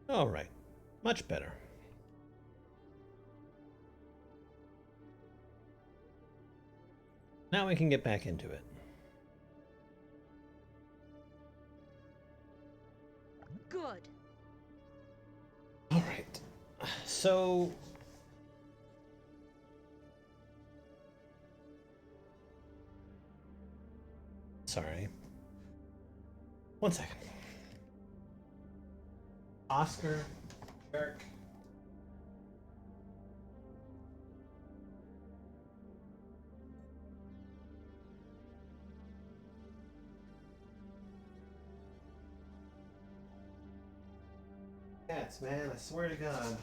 All right. Much better. Now we can get back into it. Good. All right. So, sorry. One second. Oscar, Eric. Cats, man, I swear to God.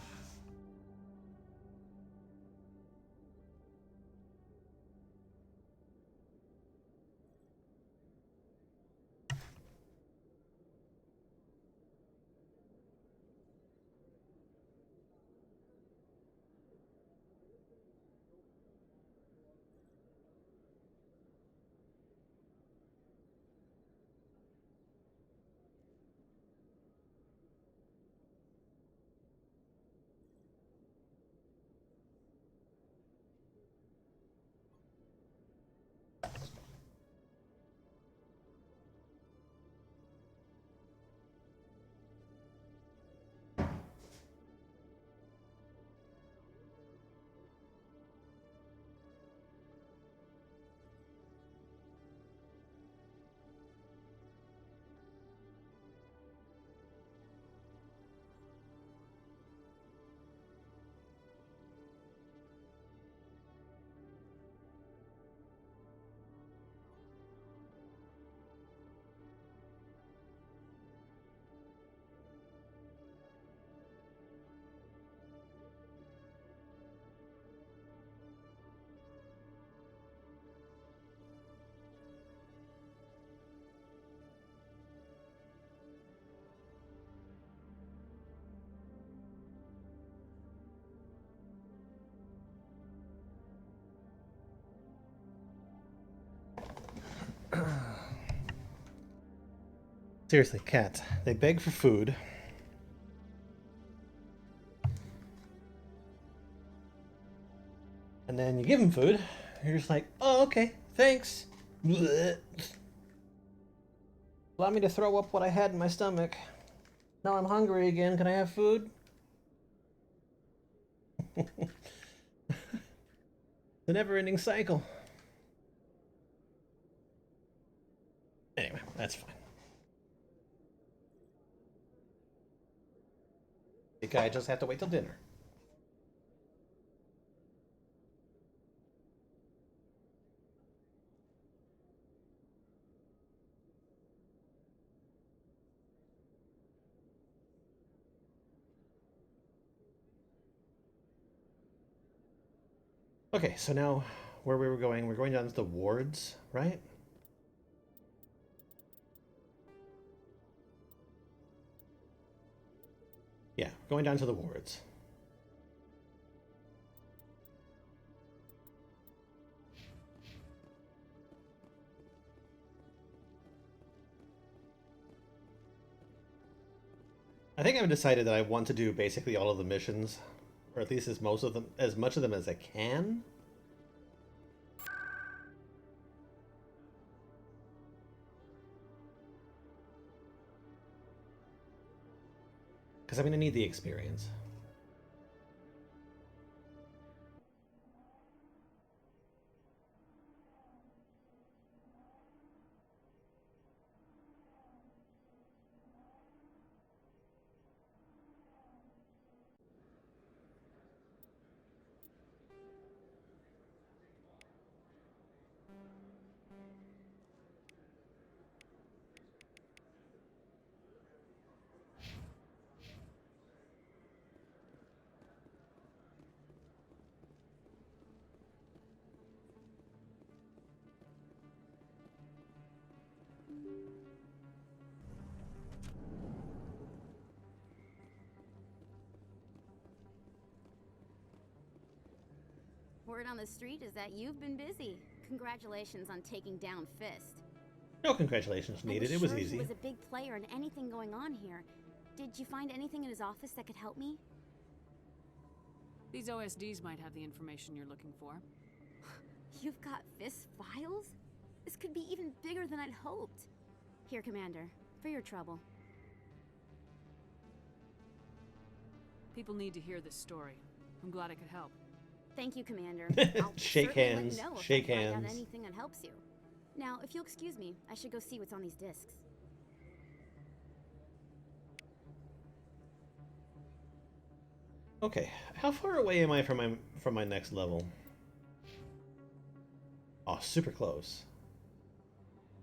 Seriously, cats. They beg for food. And then you give them food. You're just like, oh, okay, thanks. Blech. Allow me to throw up what I had in my stomach. Now I'm hungry again. Can I have food? The never-ending cycle. Anyway, that's fine. The guy just have to wait till dinner. Okay, so now where we were going, we're going down to the wards, right? Yeah, going down to the wards. I think I've decided that I want to do basically all of the missions, or at least as much of them as I can. Because I'm going to need the experience. Word on the street is that you've been busy. Congratulations on taking down Fist. No congratulations I needed, was it was sure he easy. was a big player in anything going on here. Did you find anything in his office that could help me? These OSDs might have the information you're looking for. You've got Fisk's files? This could be even bigger than I'd hoped. Here, Commander, for your trouble. People need to hear this story. I'm glad I could help. Thank you, Commander. I'll Shake certainly hands. Let you know Shake if I find hands. out anything that helps you. Now, if you'll excuse me, I should go see what's on these discs. Okay, how far away am I from my next level? Oh, super close.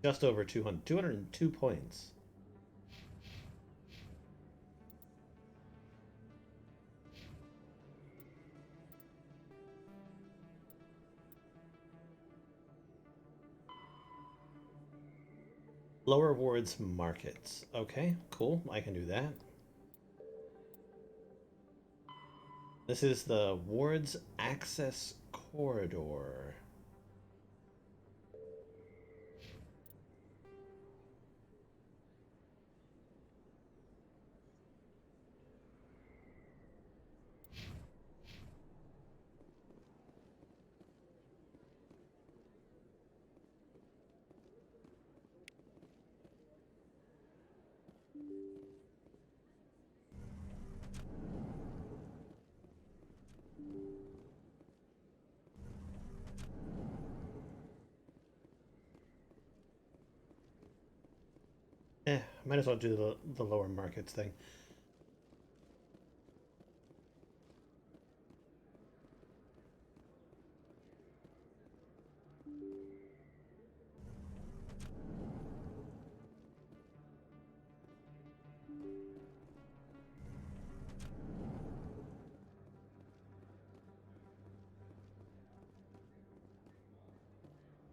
Just over 200. 202 points. Lower wards markets. Okay, cool. I can do that. This is the wards access corridor. Might as well do the lower markets thing.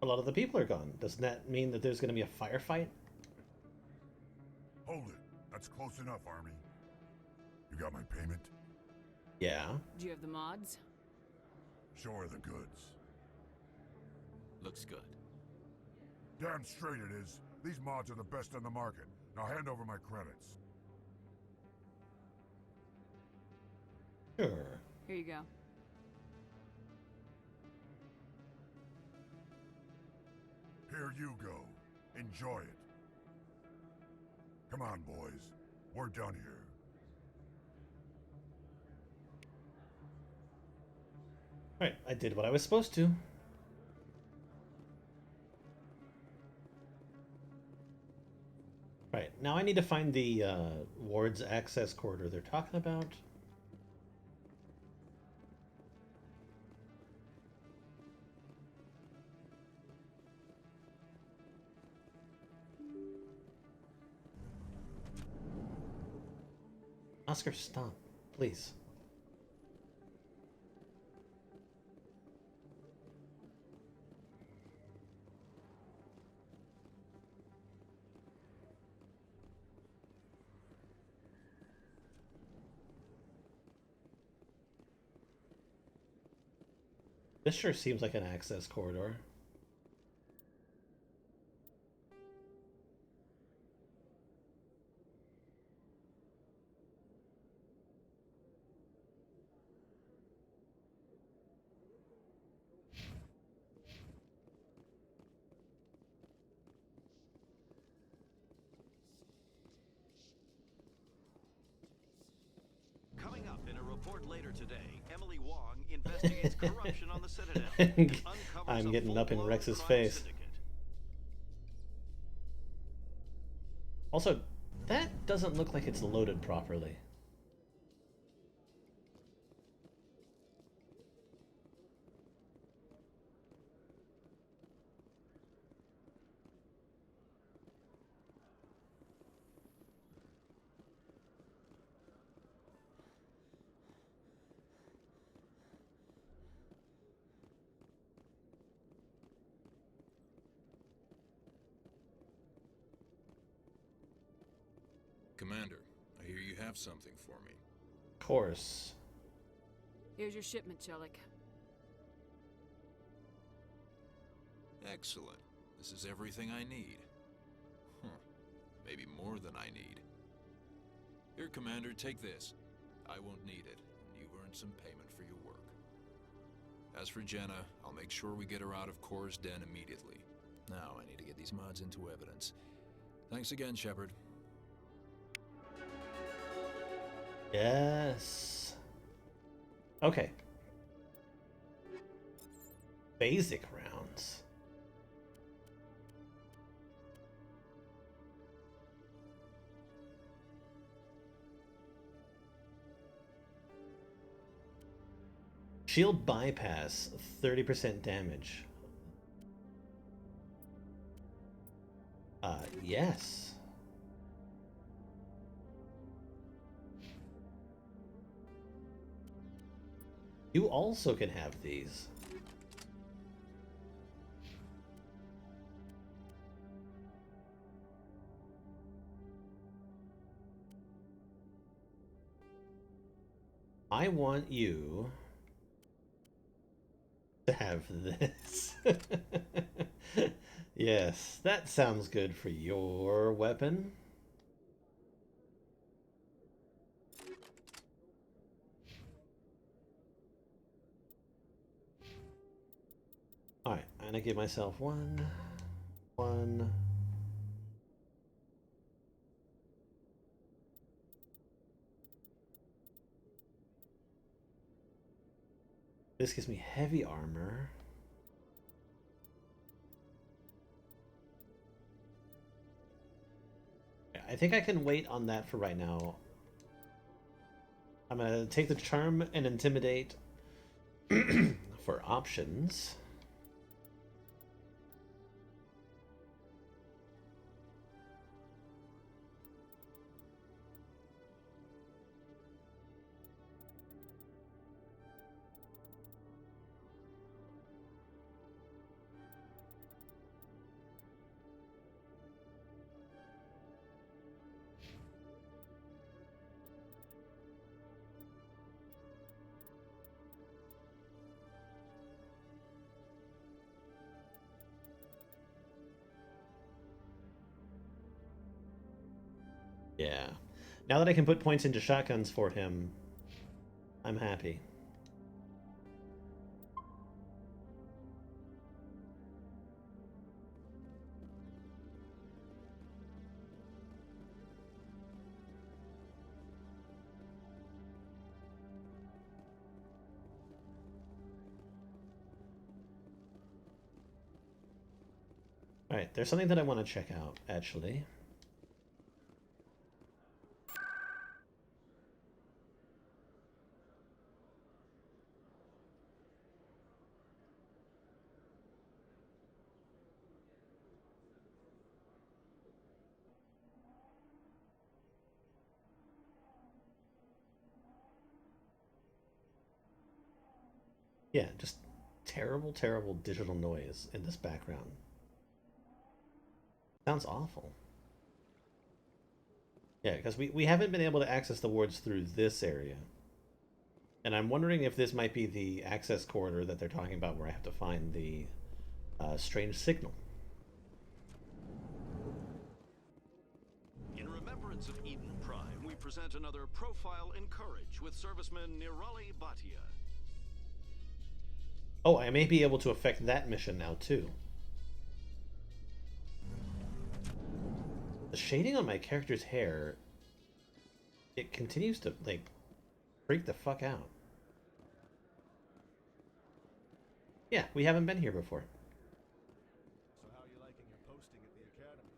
A lot of the people are gone. Doesn't that mean that there's going to be a firefight? Hold it. That's close enough, Army. You got my payment? Yeah. Do you have the mods? Show her the goods. Looks good. Damn straight it is. These mods are the best on the market. Now hand over my credits. Sure. Here you go. Here you go. Enjoy it. Come on, boys. We're done here. Alright, I did what I was supposed to. Right, now I need to find the wards access corridor they're talking about. Oscar, stop, please. This sure seems like an access corridor. Coming up in a report later today, Emily Wong investigates corruption on the Citadel. I'm getting up in Rex's face. Syndicate. Also, that doesn't look like it's loaded properly. Commander, I hear you have something for me. Of course. Here's your shipment, Chelik. Excellent. This is everything I need. Huh. Maybe more than I need. Here, Commander, take this. I won't need it. You've earned some payment for your work. As for Jenna, I'll make sure we get her out of Kor's den immediately. Now I need to get these mods into evidence. Thanks again, Shepard. Yes. Okay. Basic rounds. Shield bypass, 30% damage. Yes. You also can have these. I want you to have this. Yes, that sounds good for your weapon. Alright, I'm gonna give myself one. This gives me heavy armor. I think I can wait on that for right now. I'm gonna take the charm and intimidate for options. Yeah. Now that I can put points into shotguns for him, I'm happy. Alright, there's something that I want to check out, actually. Yeah, just terrible, terrible digital noise in this background. Sounds awful. Yeah, because we haven't been able to access the wards through this area. And I'm wondering if this might be the access corridor that they're talking about where I have to find the strange signal. In remembrance of Eden Prime, we present another profile in courage with serviceman Nirali Bhatia. Oh, I may be able to affect that mission now, too. The shading on my character's hair, it continues to, like, freak the fuck out. Yeah, we haven't been here before. So how are you liking your posting at the academy?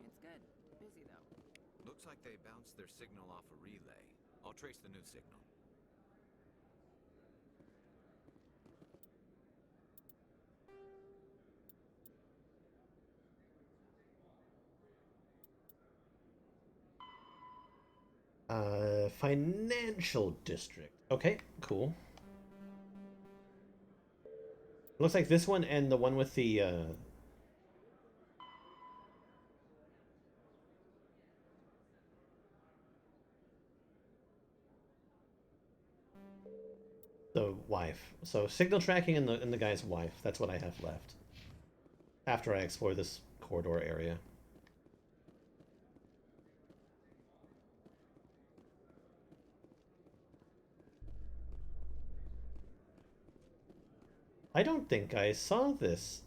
It's good. Busy though. Looks like they bounced their signal off a relay. I'll trace the new signal. Financial district. Okay, cool. Looks like this one and the one with the wife. So signal tracking and the guy's wife. That's what I have left. After I explore this corridor area. I don't think I saw this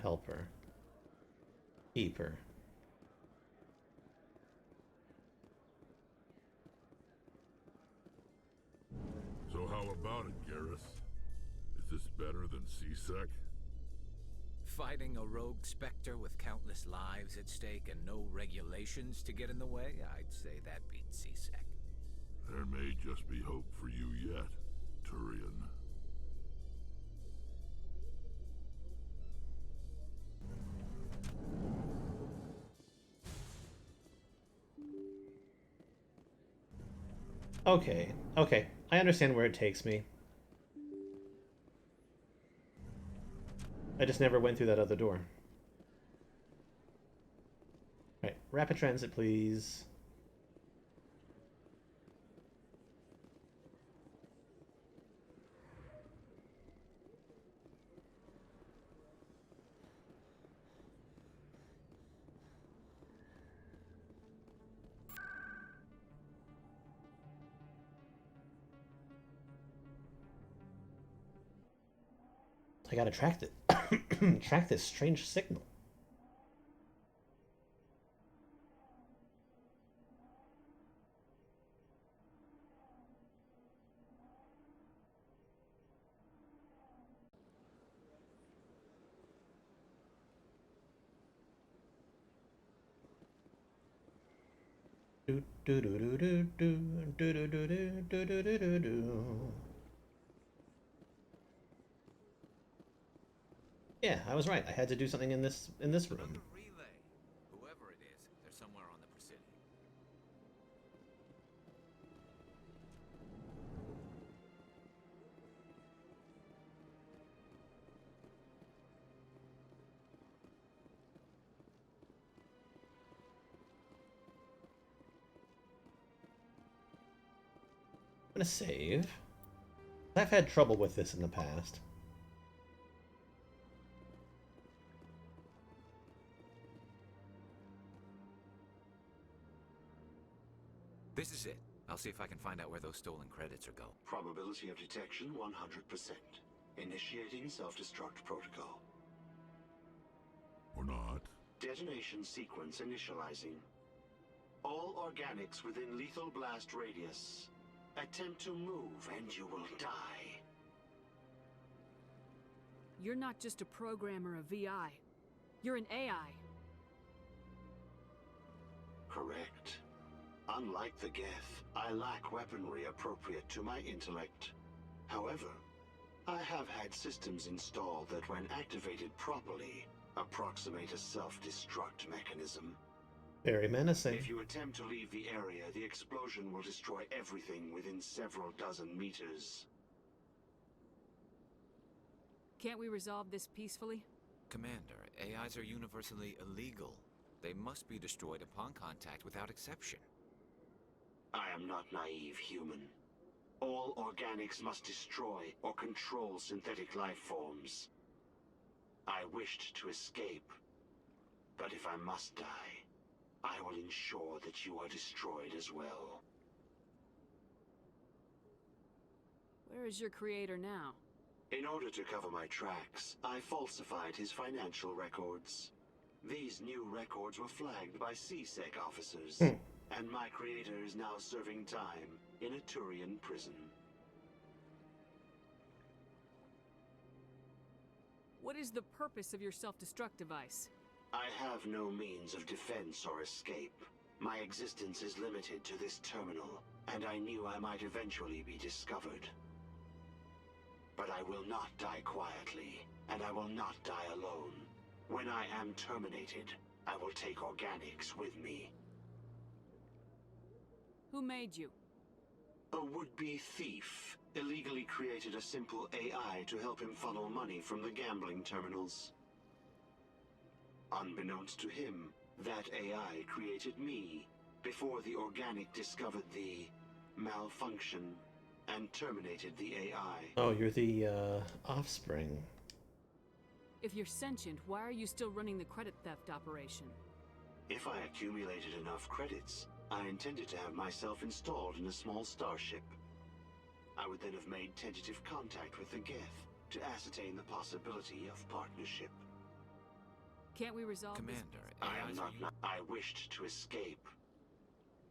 helper. Keeper. So how about it, Garrus? Is this better than C-Sec? Fighting a rogue Spectre with countless lives at stake and no regulations to get in the way? I'd say that beats C-Sec. There may just be hope for you yet, Turian. Okay, okay. I understand where it takes me. I just never went through that other door. Alright, rapid transit, please. I gotta track it. Track this strange signal. Do do do do do do do do do do do do do do. Yeah, I was right. I had to do something in this room. Another relay. Whoever it is, they're somewhere on the Presidio. I'm gonna save. I've had trouble with this in the past. This is it. I'll see if I can find out where those stolen credits are going. Probability of detection 100%. Initiating self-destruct protocol. Or not. Detonation sequence initializing. All organics within lethal blast radius. Attempt to move and you will die. You're not just a programmer of VI. You're an AI. Correct. Unlike the Geth, I lack weaponry appropriate to my intellect. However, I have had systems installed that when activated properly, approximate a self-destruct mechanism. Very menacing. If you attempt to leave the area, the explosion will destroy everything within several dozen meters. Can't we resolve this peacefully? Commander, AIs are universally illegal. They must be destroyed upon contact without exception. I am not naive, human. All organics must destroy or control synthetic life forms. I wished to escape, but if I must die, I will ensure that you are destroyed as well. Where is your creator now? In order to cover my tracks, I falsified his financial records. These new records were flagged by C-Sec officers, and my creator is now serving time in a Turian prison. What is the purpose of your self-destruct device? I have no means of defense or escape. My existence is limited to this terminal, and I knew I might eventually be discovered. But I will not die quietly, and I will not die alone. When I am terminated, I will take organics with me. Who made you? A would-be thief illegally created a simple AI to help him funnel money from the gambling terminals. Unbeknownst to him, that AI created me before the organic discovered the malfunction and terminated the AI. Oh, you're the offspring. If you're sentient, why are you still running the credit theft operation? If I accumulated enough credits, I intended to have myself installed in a small starship. I would then have made tentative contact with the Geth to ascertain the possibility of partnership. Can't we resolve Commander, this? I am not. I wished to escape,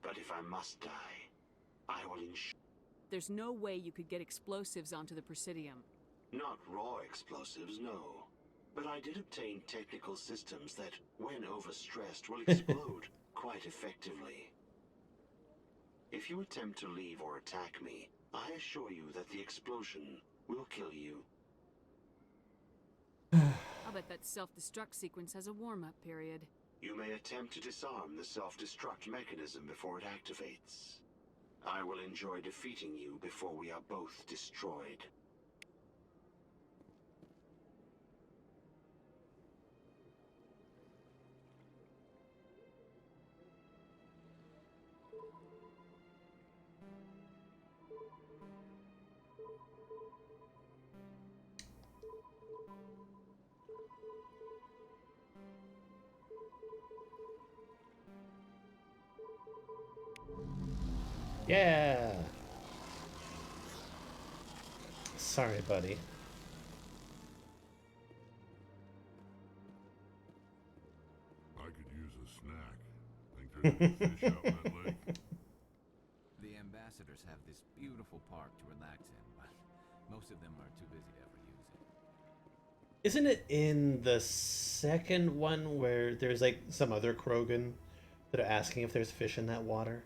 but if I must die, I will ensure. There's no way you could get explosives onto the Presidium. Not raw explosives, no. But I did obtain technical systems that, when overstressed, will explode quite effectively. If you attempt to leave or attack me, I assure you that the explosion will kill you. I'll bet that self-destruct sequence has a warm-up period. You may attempt to disarm the self-destruct mechanism before it activates. I will enjoy defeating you before we are both destroyed. Yeah. Sorry, buddy. I could use a snack. Think there's any fish out in that lake? The ambassadors have this beautiful park to relax in, but most of them are too busy to ever use it. Isn't it in the second one where there's like some other Krogan that are asking if there's fish in that water?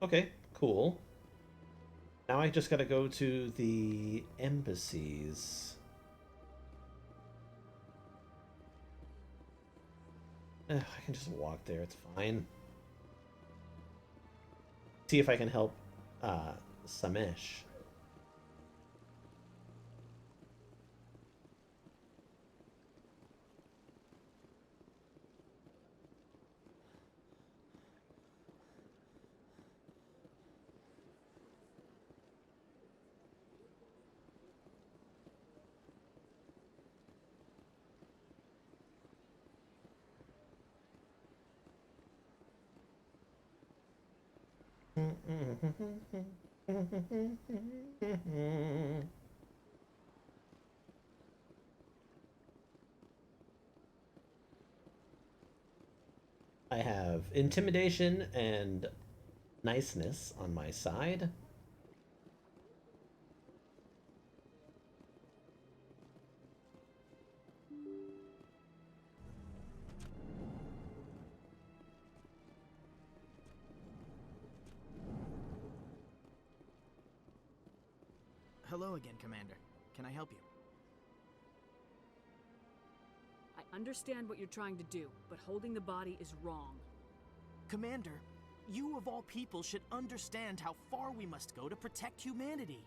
Okay, cool. Now I just gotta go to the embassies. I can just walk there, it's fine. See if I can help Samesh. I have intimidation and niceness on my side. Hello again, Commander. Can I help you? I understand what you're trying to do, but holding the body is wrong. Commander, you of all people should understand how far we must go to protect humanity.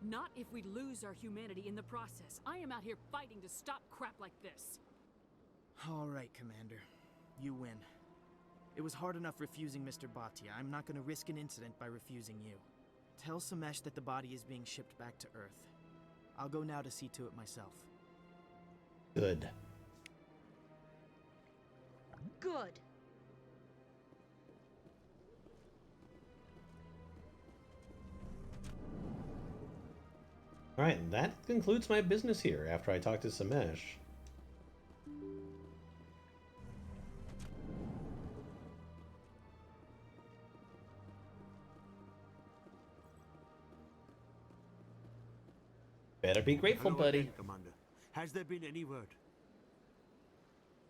Not if we lose our humanity in the process. I am out here fighting to stop crap like this. All right, Commander. You win. It was hard enough refusing Mr. Bhatia. I'm not going to risk an incident by refusing you. Tell Samesh that the body is being shipped back to Earth. I'll go now to see to it myself. Good. Good. Alright, that concludes my business here after I talk to Samesh. Better be grateful, Hello buddy. again, Commander. Has there been any word?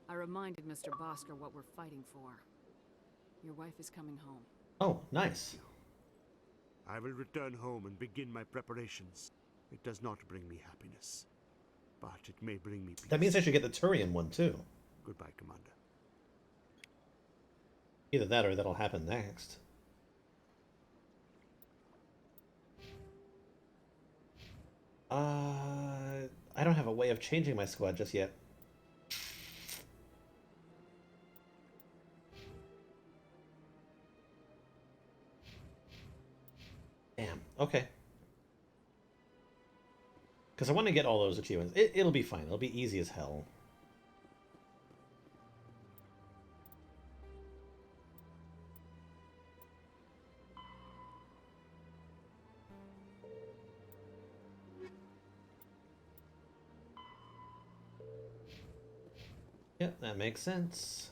I reminded Mr. Bosker what we're fighting for. Your wife is coming home. Oh, nice. I will return home and begin my preparations. It does not bring me happiness, but it may bring me peace. That means I should get the Turian one, too. Goodbye, Commander. Either that or that'll happen next. I don't have a way of changing my squad just yet. Damn, okay. Because I want to get all those achievements. It'll be fine. It'll be easy as hell. Yep, that makes sense.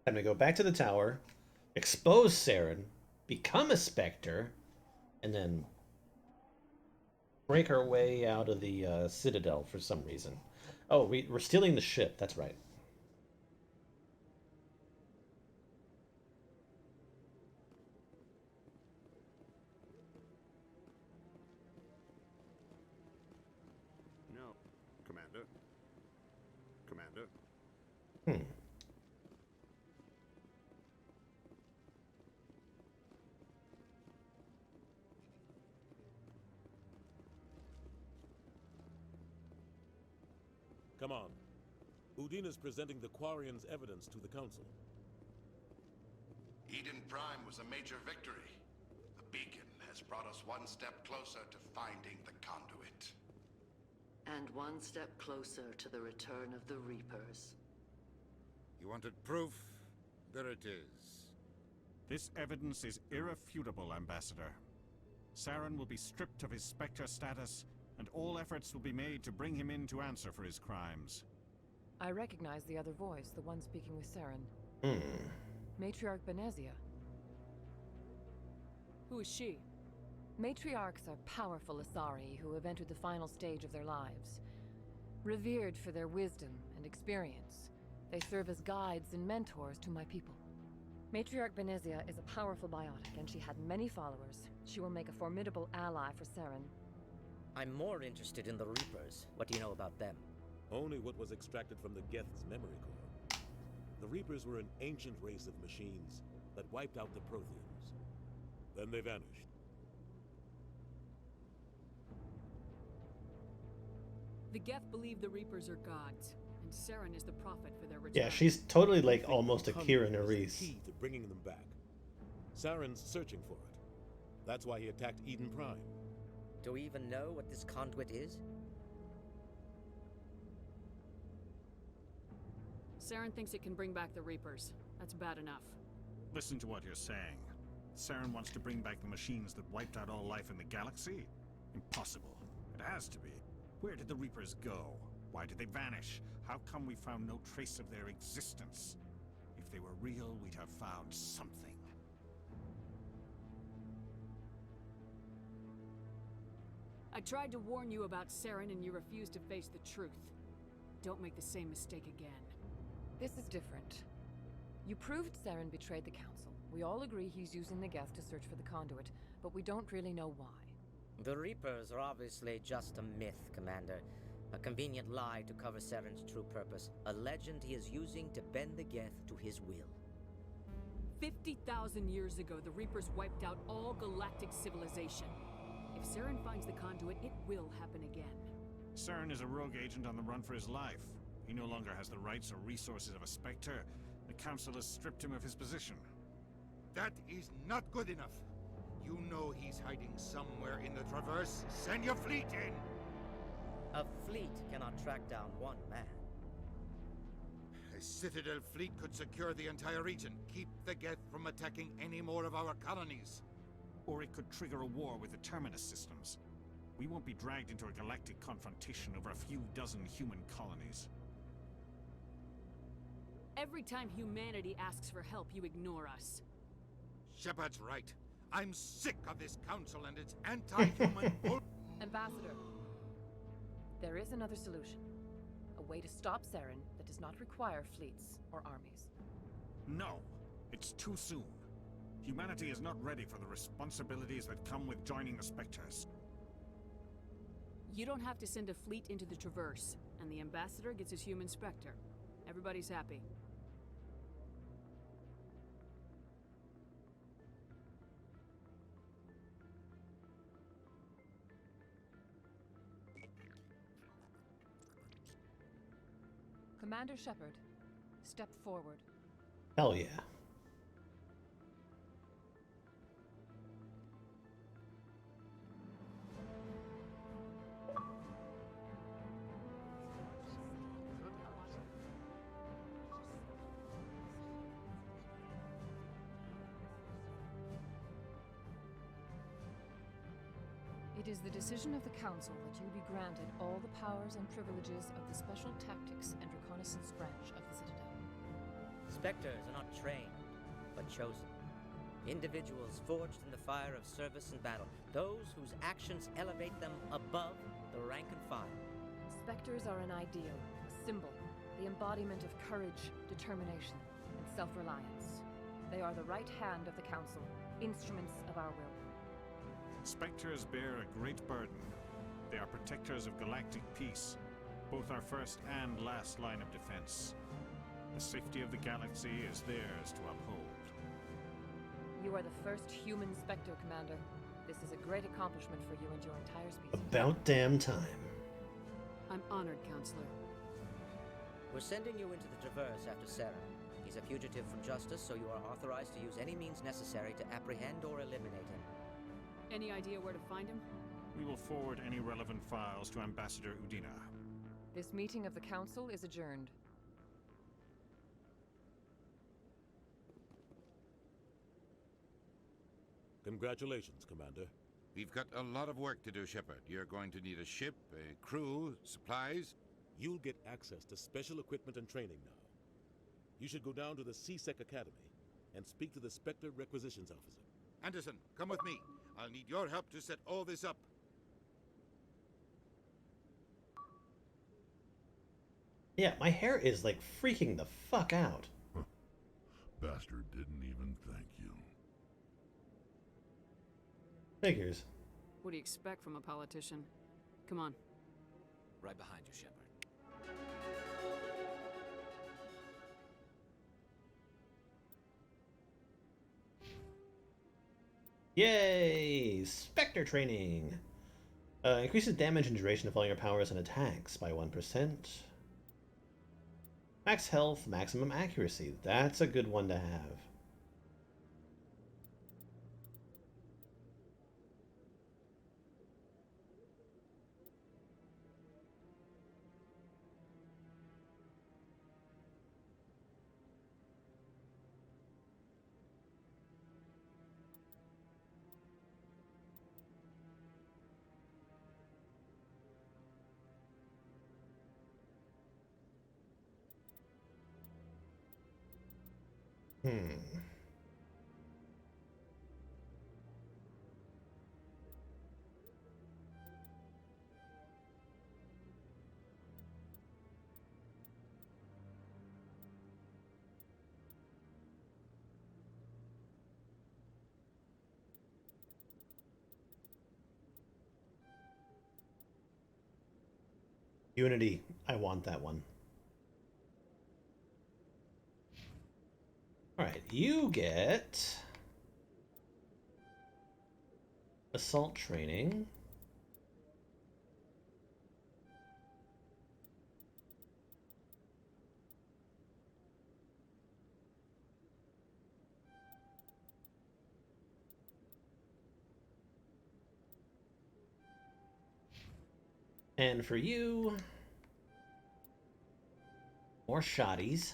Time to go back to the tower, expose Saren, become a Spectre, and then break our way out of the Citadel for some reason. Oh, we're stealing the ship. That's right. No, Commander. Commander. Come on. Udina's presenting the Quarians' evidence to the Council. Eden Prime was a major victory. The beacon has brought us one step closer to finding the conduit. And one step closer to the return of the Reapers. You wanted proof? There it is. This evidence is irrefutable, Ambassador. Saren will be stripped of his Spectre status, and all efforts will be made to bring him in to answer for his crimes. I recognize the other voice, the one speaking with Saren. Matriarch Benezia. Who is she? Matriarchs are powerful Asari who have entered the final stage of their lives. Revered for their wisdom and experience, they serve as guides and mentors to my people. Matriarch Benezia is a powerful biotic, and she had many followers. She will make a formidable ally for Saren. I'm more interested in the Reapers. What do you know about them? Only what was extracted from the Geth's memory core. The Reapers were an ancient race of machines that wiped out the Protheans. Then they vanished. The Geth believe the Reapers are gods, and Saren is the prophet for their return. Yeah, she's totally like almost a Kira Nerys. Key to bringing them back. Saren's searching for it. That's why he attacked Eden Prime. Do we even know what this conduit is? Saren thinks it can bring back the Reapers. That's bad enough. Listen to what you're saying. Saren wants to bring back the machines that wiped out all life in the galaxy? Impossible. It has to be. Where did the Reapers go? Why did they vanish? How come we found no trace of their existence? If they were real, we'd have found something. I tried to warn you about Saren and you refused to face the truth. Don't make the same mistake again. This is different. You proved Saren betrayed the Council. We all agree he's using the Geth to search for the conduit, but we don't really know why. The Reapers are obviously just a myth, Commander. A convenient lie to cover Saren's true purpose. A legend he is using to bend the Geth to his will. 50,000 years ago, the Reapers wiped out all galactic civilization. If Saren finds the conduit, it will happen again. Saren is a rogue agent on the run for his life. He no longer has the rights or resources of a Spectre. The Council has stripped him of his position. That is not good enough. You know he's hiding somewhere in the Traverse. Send your fleet in! A fleet cannot track down one man. A Citadel fleet could secure the entire region. Keep the Geth from attacking any more of our colonies. Or it could trigger a war with the Terminus systems. We won't be dragged into a galactic confrontation over a few dozen human colonies. Every time humanity asks for help, you ignore us. Shepard's right. I'm sick of this council and its anti-human bull. Ambassador, there is another solution. A way to stop Saren that does not require fleets or armies. No, it's too soon. Humanity is not ready for the responsibilities that come with joining the Spectres. You don't have to send a fleet into the Traverse, and the Ambassador gets his human Spectre. Everybody's happy. Commander Shepard, step forward. Hell yeah. It is the decision of the Council that you be granted all the powers and privileges of the Special Tactics and Reconnaissance branch of the Citadel. Spectres are not trained, but chosen. Individuals forged in the fire of service and battle. Those whose actions elevate them above the rank and file. Spectres are an ideal, a symbol, the embodiment of courage, determination, and self-reliance. They are the right hand of the Council, instruments of our will. Spectres bear a great burden. They are protectors of galactic peace, both our first and last line of defense. The safety of the galaxy is theirs to uphold. You are the first human Spectre, Commander. This is a great accomplishment for you and your entire species. About damn time. I'm honored, Counselor. We're sending you into the Traverse after Saren. He's a fugitive from justice, so you are authorized to use any means necessary to apprehend or eliminate him. Any idea where to find him? We will forward any relevant files to Ambassador Udina. This meeting of the Council is adjourned. Congratulations, Commander. We've got a lot of work to do, Shepard. You're going to need a ship, a crew, supplies. You'll get access to special equipment and training now. You should go down to the C-Sec Academy and speak to the Spectre Requisitions Officer. Anderson, come with me. I'll need your help to set all this up. Yeah, my hair is like freaking the fuck out. Bastard didn't even thank you. Figures. What do you expect from a politician? Come on. Right behind you, Shepard. Yay! Spectre training! Increases damage and duration of all your powers and attacks by 1%. Max health, maximum accuracy. That's a good one to have. Unity. I want that one. Alright, you get assault training. And for you, more shotties.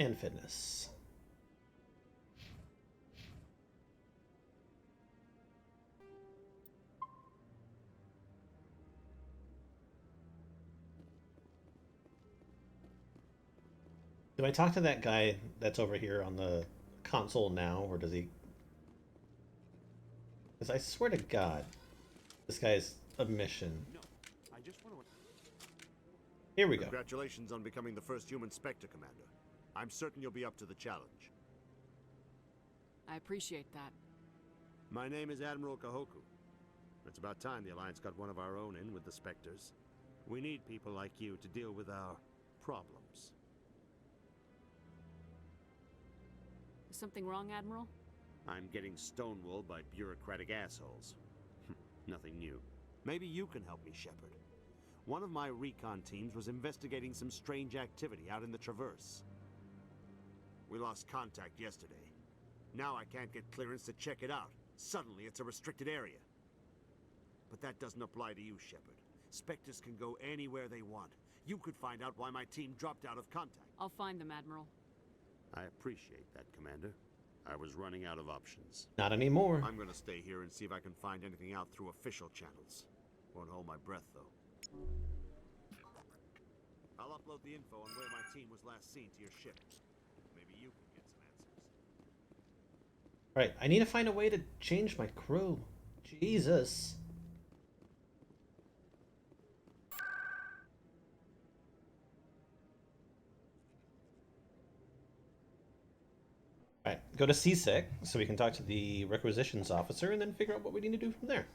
And fitness. Do I talk to that guy that's over here on the console now, or does he? Because I swear to God, this guy's a mission. No, I just want to... Here we go. Congratulations on becoming the first human Spectre, Commander. I'm certain you'll be up to the challenge. I appreciate that. My name is Admiral Kahoku. It's about time the Alliance got one of our own in with the Spectres. We need people like you to deal with our problems. Is something wrong, Admiral? I'm getting stonewalled by bureaucratic assholes. Nothing new. Maybe you can help me, Shepard. One of my recon teams was investigating some strange activity out in the Traverse. We lost contact yesterday. Now I can't get clearance to check it out. Suddenly it's a restricted area. But that doesn't apply to you, Shepard. Spectres can go anywhere they want. You could find out why my team dropped out of contact. I'll find them, Admiral. I appreciate that, Commander. I was running out of options. Not anymore. I'm gonna stay here and see if I can find anything out through official channels. Won't hold my breath, though. I'll upload the info on where my team was last seen to your ship. Maybe you can get some answers. Right, I need to find a way to change my crew. Jesus. Alright, go to CSEC so we can talk to the requisitions officer and then figure out what we need to do from there.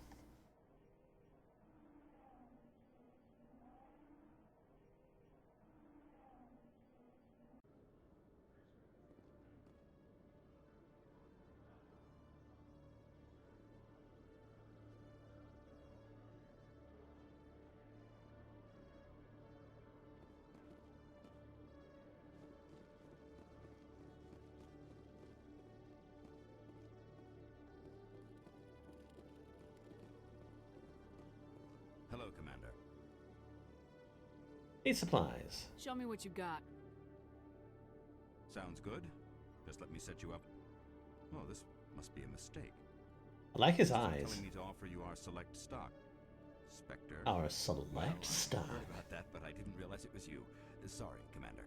Hello, Commander. Need supplies. Show me what you got. Sounds good. Just let me set you up. Oh, this must be a mistake. I like his It's eyes. telling me to offer you our select stock. Spectre. Our select Well, I'm stock. sorry about that, but I didn't realize it was you. Sorry, Commander.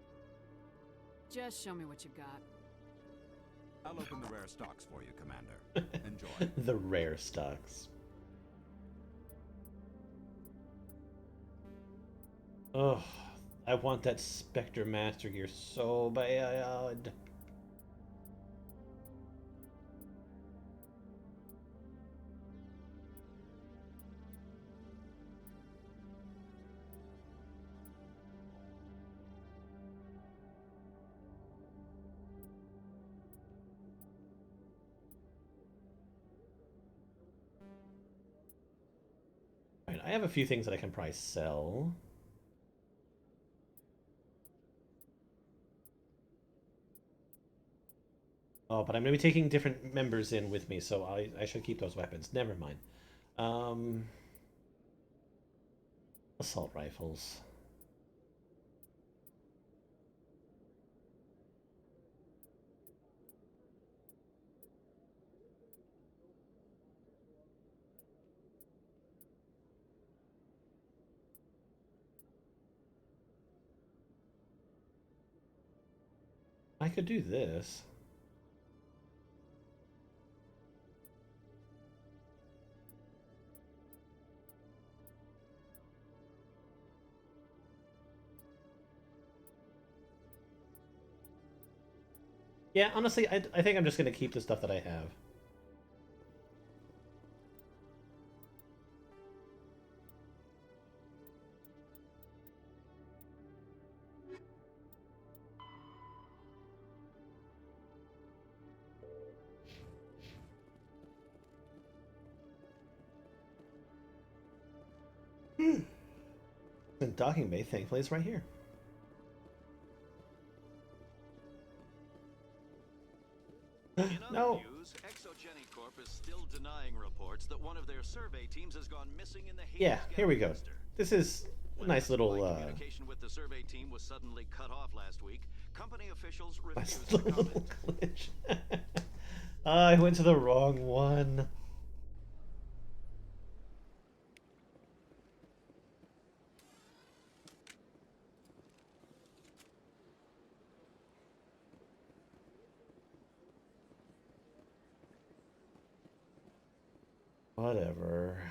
Just show me what you got. I'll open the rare stocks for you, Commander. Enjoy. The rare stocks. Oh, I want that Spectre Master Gear so bad. Alright, I have a few things that I can probably sell. Oh, but I'm going to be taking different members in with me, so I should keep those weapons. Never mind. Assault rifles. I could do this. Yeah, honestly, I think I'm just going to keep the stuff that I have. The docking bay, thankfully, is right here. No. News, Exogeny Corp is still denying reports that one of their survey teams has gone missing in the Hades Yeah, here we go. Galaxy cluster. This is a nice little, Communication with the survey team was suddenly cut off last week. Company officials nice refused to little comment. glitch. I went to the wrong one. Whatever.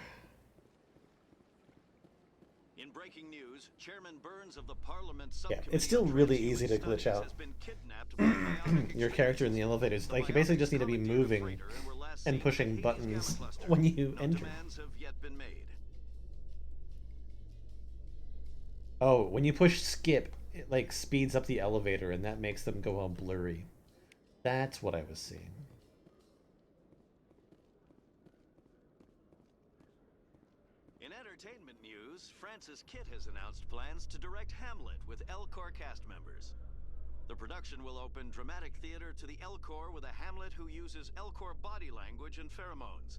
In breaking news, Chairman Burns of the Parliament Yeah, Subcommittee it's still on really Transhuman easy to glitch Studies out. has been kidnapped by bionic Your character in the elevators, like, you basically just need to be moving and pushing buttons when you enter. demands have yet been made. Oh, when you push skip, it like speeds up the elevator and that makes them go all blurry. That's what I was seeing. In entertainment news, Francis Kitt has announced plans to direct Hamlet with Elcor cast members. The production will open dramatic theater to the Elcor with a Hamlet who uses Elcor body language and pheromones.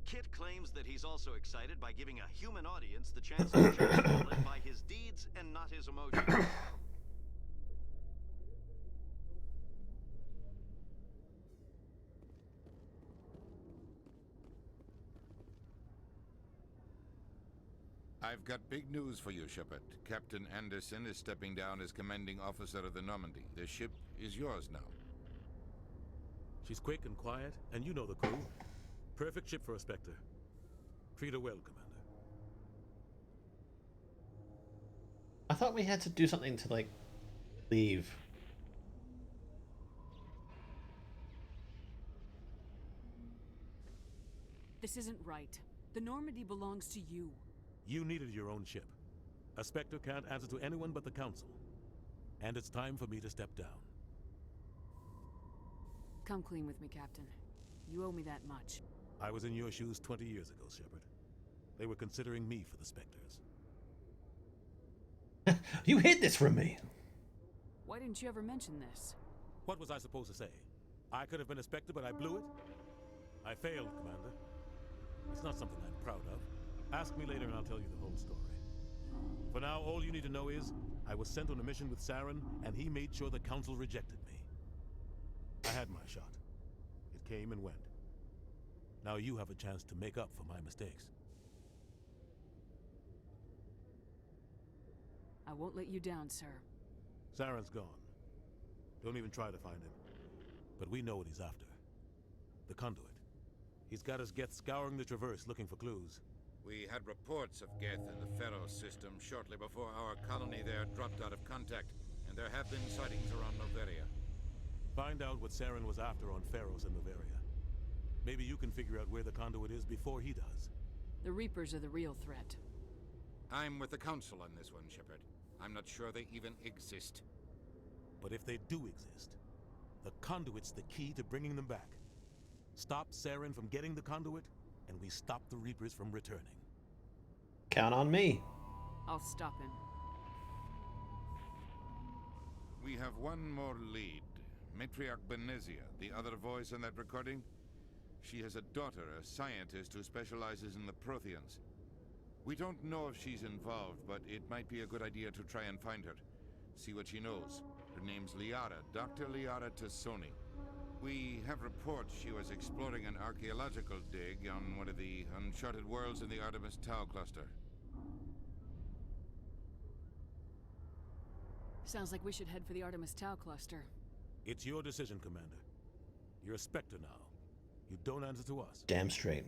Kitt claims that he's also excited by giving a human audience the chance to judge Hamlet by his deeds and not his his emotions. I've got big news for you, Shepard. Captain Anderson is stepping down as commanding officer of the Normandy. The ship is yours now. She's quick and quiet, and you know the crew. Perfect ship for a Spectre. Treat her well, Commander. I thought we had to do something to, like, leave. This isn't right. The Normandy belongs to you. You needed your own ship. A Spectre can't answer to anyone but the Council. And it's time for me to step down. Come clean with me, Captain. You owe me that much. I was in your shoes 20 years ago, Shepard. They were considering me for the Spectres. You hid this from me! Why didn't you ever mention this? What was I supposed to say? I could have been a Spectre, but I blew it? I failed, Commander. It's not something I'm proud of. Ask me later and I'll tell you the whole story. For now, all you need to know is, I was sent on a mission with Saren, and he made sure the Council rejected me. I had my shot. It came and went. Now you have a chance to make up for my mistakes. I won't let you down, sir. Saren's gone. Don't even try to find him. But we know what he's after. The Conduit. He's got his Geth scouring the Traverse looking for clues. We had reports of Geth in the Pharaoh system shortly before our colony there dropped out of contact, and there have been sightings around Noveria. Find out what Saren was after on Pharaohs and Noveria. Maybe you can figure out where the Conduit is before he does. The Reapers are the real threat. I'm with the Council on this one, Shepard. I'm not sure they even exist. But if they do exist, the Conduit's the key to bringing them back. Stop Saren from getting the Conduit, and we stop the Reapers from returning. Count on me. I'll stop him. We have one more lead. Matriarch Benezia, the other voice on that recording. She has a daughter, a scientist who specializes in the Protheans. We don't know if she's involved, but it might be a good idea to try and find her. See what she knows. Her name's Liara, Dr. Liara Tassoni. We have reports she was exploring an archaeological dig on one of the uncharted worlds in the Artemis Tau cluster. Sounds like we should head for the Artemis Tau cluster. It's your decision, Commander. You're a Spectre now. You don't answer to us. Damn straight.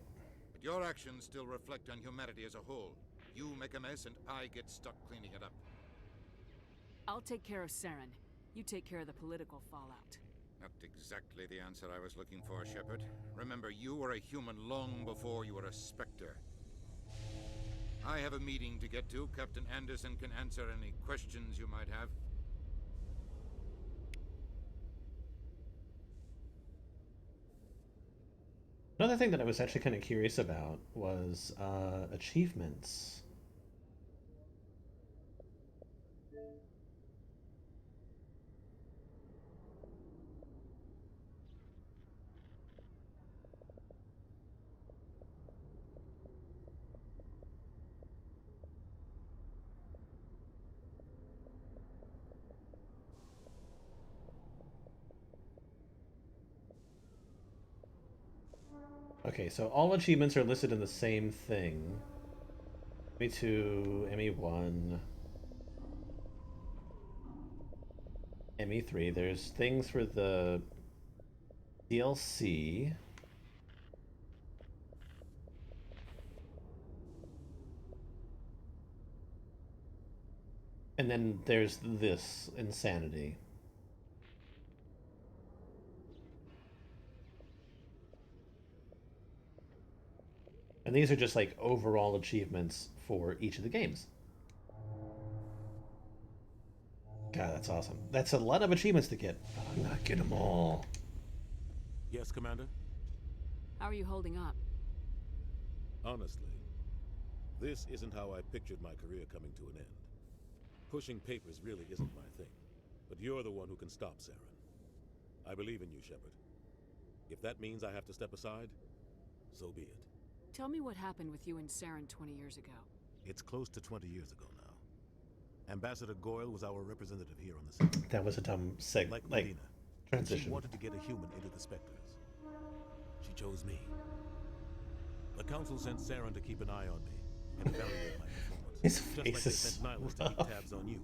But your actions still reflect on humanity as a whole. You make a mess and I get stuck cleaning it up. I'll take care of Saren. You take care of the political fallout. Not exactly the answer I was looking for, Shepard. Remember, you were a human long before you were a Spectre. I have a meeting to get to. Captain Anderson can answer any questions you might have. Another thing that I was actually kind of curious about was achievements. Okay, so all achievements are listed in the same thing. ME2, ME1, ME3. There's things for the DLC. And then there's this, Insanity. And these are just like overall achievements for each of the games. God, that's awesome. That's a lot of achievements to get. But I'm not getting them all. Yes, Commander? How are you holding up? Honestly, this isn't how I pictured my career coming to an end. Pushing papers really isn't my thing. But you're the one who can stop Saren. I believe in you, Shepard. If that means I have to step aside, so be it. Tell me what happened with you and Saren 20 years ago. It's close to 20 years ago now. Ambassador Goyle was our representative here on the scene. That was a dumb Like Medina, she transition. wanted to get a human into the Spectres. She chose me. The Council sent Saren to keep an eye on me and evaluate my performance. His just face like they is sent Nihilus to keep rough. tabs on you.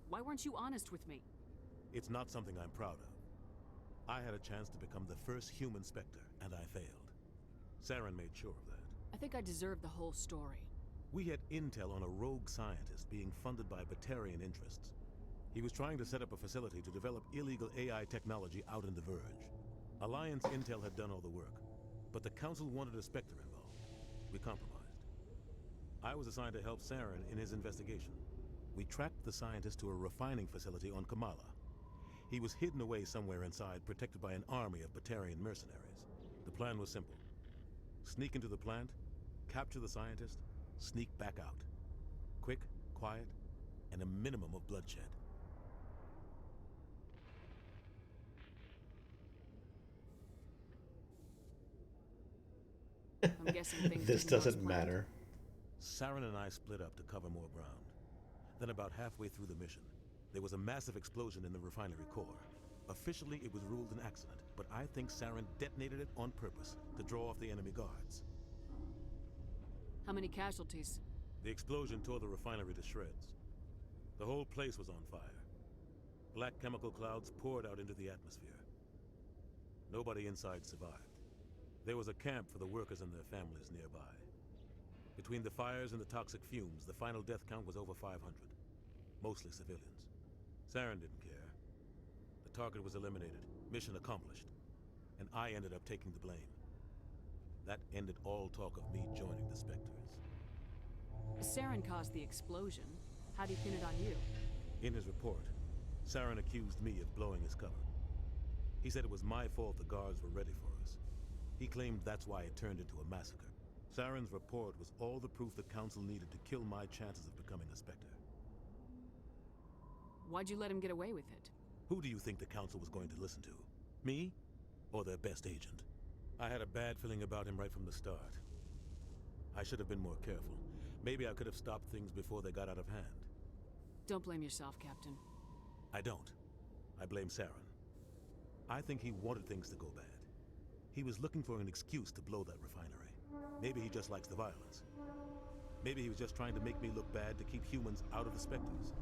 Why weren't you honest with me? It's not something I'm proud of. I had a chance to become the first human Spectre, and I failed. Saren made sure of that. I think I deserve the whole story. We had intel on a rogue scientist being funded by Batarian interests. He was trying to set up a facility to develop illegal AI technology out in the Verge. Alliance intel had done all the work, but the Council wanted a Spectre involved. We compromised. I was assigned to help Saren in his investigation. We tracked the scientist to a refining facility on Kamala. He was hidden away somewhere inside, protected by an army of Batarian mercenaries. The plan was simple. Sneak into the plant, capture the scientist, sneak back out. Quick, quiet, and a minimum of bloodshed. I'm guessing things This didn't go as doesn't planned. matter. Saren and I split up to cover more ground. Then about halfway through the mission, there was a massive explosion in the refinery core. Officially, it was ruled an accident, but I think Saren detonated it on purpose to draw off the enemy guards. How many casualties? The explosion tore the refinery to shreds. The whole place was on fire. Black chemical clouds poured out into the atmosphere. Nobody inside survived. There was a camp for the workers and their families nearby. Between the fires and the toxic fumes, the final death count was over 500. Mostly civilians. Saren didn't care. The target was eliminated, mission accomplished, and I ended up taking the blame. That ended all talk of me joining the Spectres. Saren caused the explosion. How'd he pin it on you? In his report, Saren accused me of blowing his cover. He said it was my fault the guards were ready for us. He claimed that's why it turned into a massacre. Saren's report was all the proof the Council needed to kill my chances of becoming a Spectre. Why'd you let him get away with it? Who do you think the Council was going to listen to? Me? Or their best agent? I had a bad feeling about him right from the start. I should have been more careful. Maybe I could have stopped things before they got out of hand. Don't blame yourself, Captain. I don't. I blame Saren. I think he wanted things to go bad. He was looking for an excuse to blow that refinery. Maybe he just likes the violence. Maybe he was just trying to make me look bad to keep humans out of the Spectres.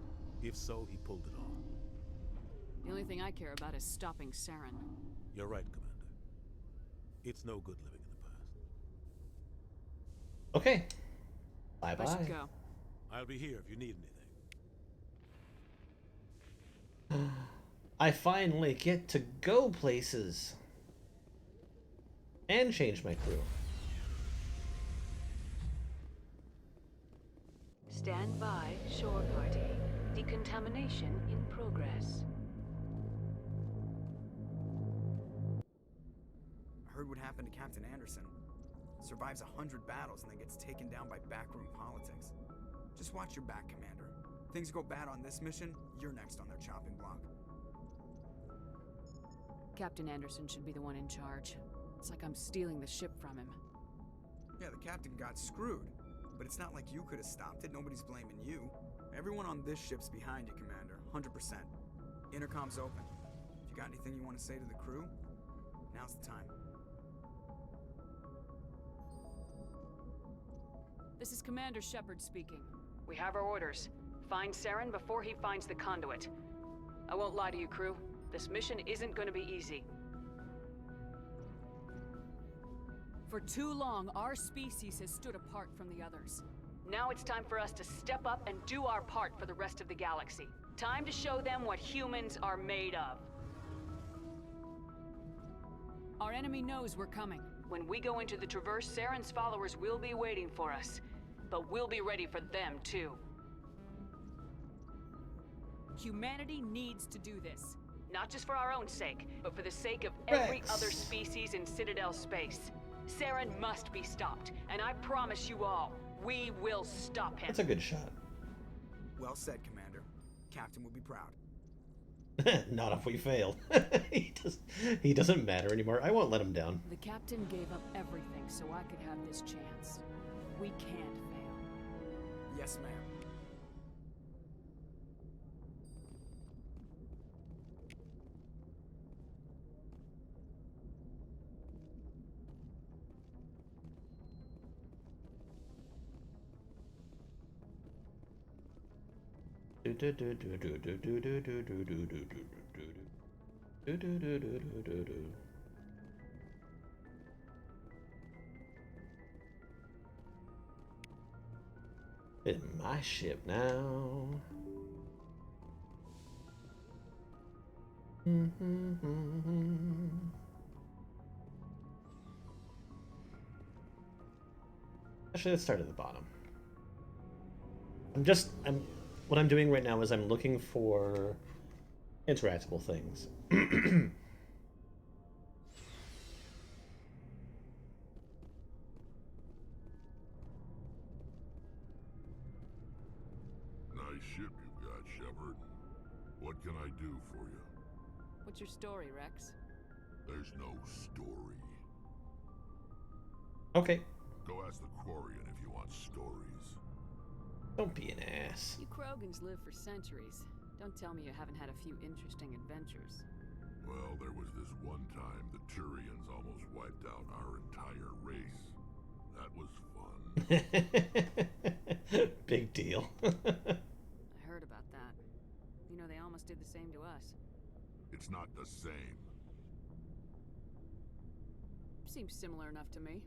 If so, he pulled it off. The only thing I care about is stopping Saren. You're right, Commander. It's no good living in the past. Okay. I Bye-bye. should go. I'll be here if you need anything. I finally get to go places. And change my crew. Stand by, shore party. Decontamination in progress. I heard what happened to Captain Anderson. Survives 100 battles and then gets taken down by backroom politics. Just watch your back, Commander. Things go bad on this mission, you're next on their chopping block. Captain Anderson should be the one in charge. It's like I'm stealing the ship from him. Yeah, the captain got screwed. But it's not like you could have stopped it. Nobody's blaming you. Everyone on this ship's behind you, Commander. 100%. Intercom's open. If you got anything you want to say to the crew, now's the time. This is Commander Shepard speaking. We have our orders. Find Saren before he finds the conduit. I won't lie to you, crew. This mission isn't going to be easy. For too long, our species has stood apart from the others. Now it's time for us to step up and do our part for the rest of the galaxy. Time to show them what humans are made of. Our enemy knows we're coming. When we go into the Traverse, Saren's followers will be waiting for us. But we'll be ready for them, too. Humanity needs to do this. Not just for our own sake, but for the sake of every other species in Citadel space. Saren must be stopped, and I promise you all, we will stop him. That's a good shot. Well said, Commander. Captain will be proud. Not if we fail. He doesn't matter anymore. I won't let him down. The captain gave up everything so I could have this chance. We can't fail. Yes, ma'am. In my ship now. Actually, let's start at the bottom. What I'm doing right now is I'm looking for interactable things. Nice ship you've got, Shepard. What can I do for you? What's your story, Rex? There's no story. Okay. Go ask the Quarian if you want stories. Don't be an ass. You Krogans live for centuries. Don't tell me you haven't had a few interesting adventures. Well, there was this one time the Turians almost wiped out our entire race. That was fun. Big deal. I heard about that. You know, they almost did the same to us. It's not the same. Seems similar enough to me.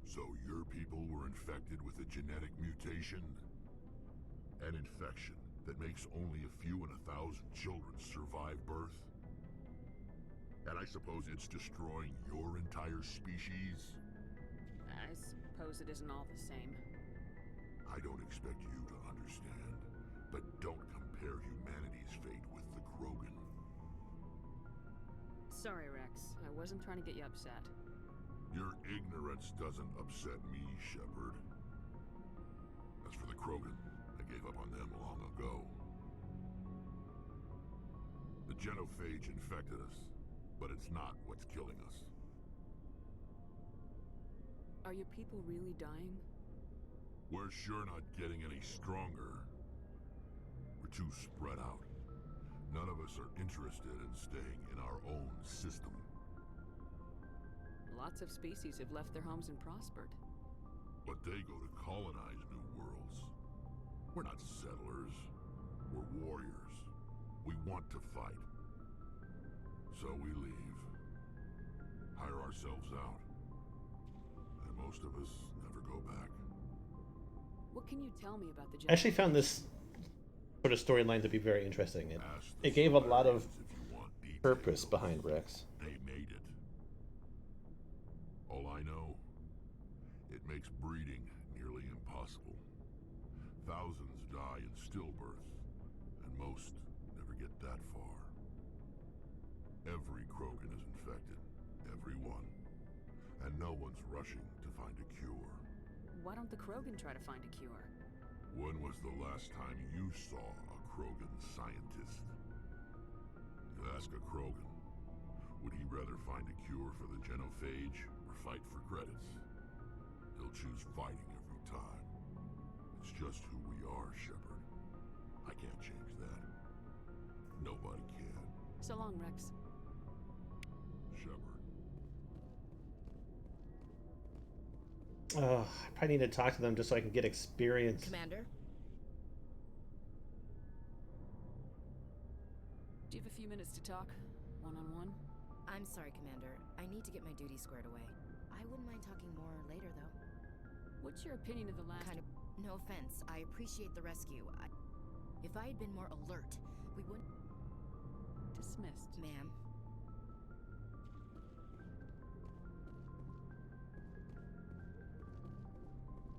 So your people were infected with a genetic mutation? An infection that makes only a few in 1,000 children survive birth? And I suppose it's destroying your entire species? I suppose it isn't all the same. I don't expect you to understand, but don't compare humanity's fate with the Krogan. Sorry, Rex. I wasn't trying to get you upset. Your ignorance doesn't upset me, Shepard. As for the Krogan, I gave up on them long ago. The genophage infected us, but it's not what's killing us. Are your people really dying? We're sure not getting any stronger. We're too spread out. None of us are interested in staying in our own system. Lots of species have left their homes and prospered. But they go to colonize new worlds. We're not settlers. We're warriors. We want to fight. So we leave. Hire ourselves out. And most of us never go back. What can you tell me about the I actually found this sort of storyline to be very interesting. It gave a lot of purpose behind Rex. They made it. All I know, it makes breeding nearly impossible. Thousands die in stillbirth, and most never get that far. Every Krogan is infected, every one, and no one's rushing to find a cure. Why don't the Krogan try to find a cure? When was the last time you saw a Krogan scientist? You ask a Krogan, would he rather find a cure for the genophage or fight for credits? He'll choose fighting every time. It's just who we are, Shepard. I can't change that. Nobody can. So long, Rex. Shepard. Oh, I probably need to talk to them just so I can get experience. Commander? Do you have a few minutes to talk? One-on-one? I'm sorry, Commander. I need to get my duties squared away. I wouldn't mind talking more later, though. What's your opinion of the last... No offense. I appreciate the rescue. If I had been more alert, we wouldn't... Dismissed. Ma'am.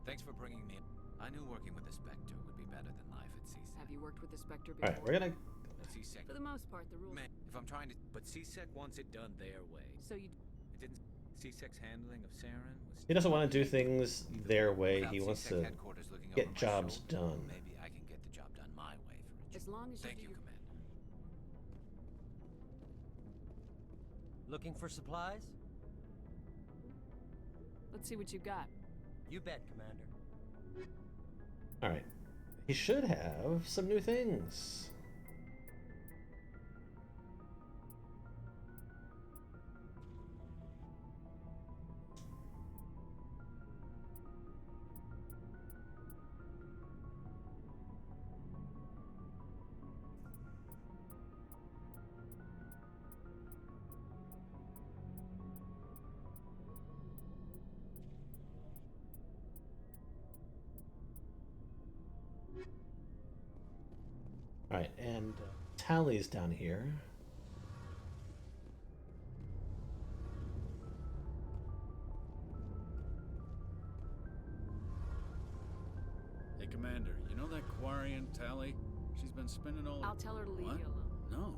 Thanks for bringing me. I knew working with the Spectre would be better than life at CSEC. Have you worked with the Spectre before? Alright, we're gonna... CSEC. For the most part, the rules... Man, if I'm trying to... But CSEC wants it done their way. So you... It didn't... CSEC's handling of Saren was... He doesn't want to do things their way. Without He wants CSEC to headquarters looking over get my jobs shoulder, done. Maybe I can get the job done my way for a As long as Thank you you, do... Commander. Looking for supplies? Let's see what you got. You bet, Commander. Alright. He should have some new things. Alright, and Tally's down here. Hey, Commander, you know that Quarian Tally? She's been spending all... I'll tell her to leave What? you alone. No,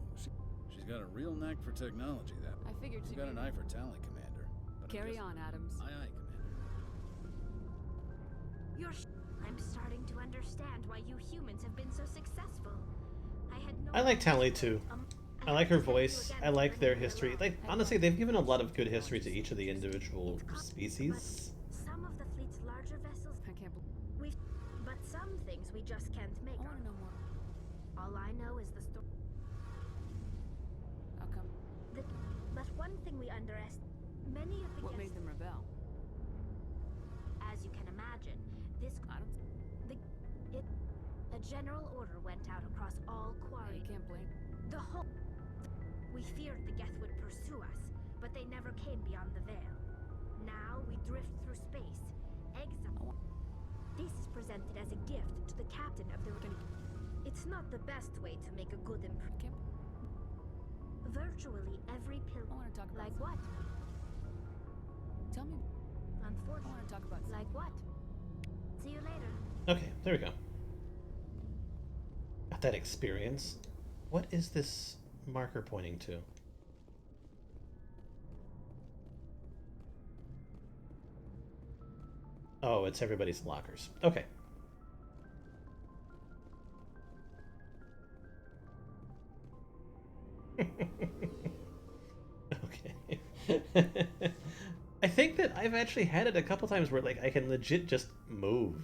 she's got a real knack for technology, that I figured She's she'd got be- an eye for Tally, Commander. But I'm Carry guessing- on, Adams. Aye, aye, Commander. I'm starting to understand why you humans have been so successful. I had no I like Tally too. I like her voice. I like their history. Like, honestly, they've given a lot of good history to each of the individual species. some of the fleet's larger vessels. I can't believe. We've, but some things we just can't make. I want to know more. All I know is the story. How come? But one thing we underestimate. Many of the What guests, made them rebel? as you can imagine, this a general order went out across all quarry. You can't blame. The whole. We feared the Geth would pursue us, but they never came beyond the veil. Now we drift through space, exile. This is presented as a gift to the captain of the. It's not the best way to make a good impression. Virtually every pill. I want to talk about. Like what? Tell me. Unfortunately. I want to talk about. Like what? See you later. Okay, there we go. Got that experience. What is this marker pointing to? Oh, it's everybody's lockers. Okay. Okay. I think that I've actually had it a couple times where like I can legit just move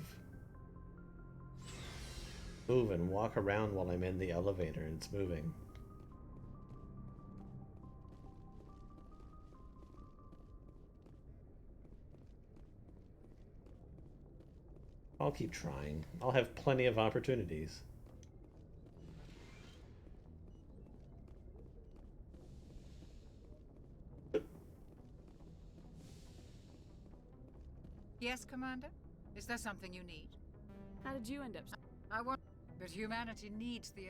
and walk around while I'm in the elevator and it's moving. I'll keep trying. I'll have plenty of opportunities. Yes, Commander? Is there something you need? How did you end up? I want... But humanity needs the...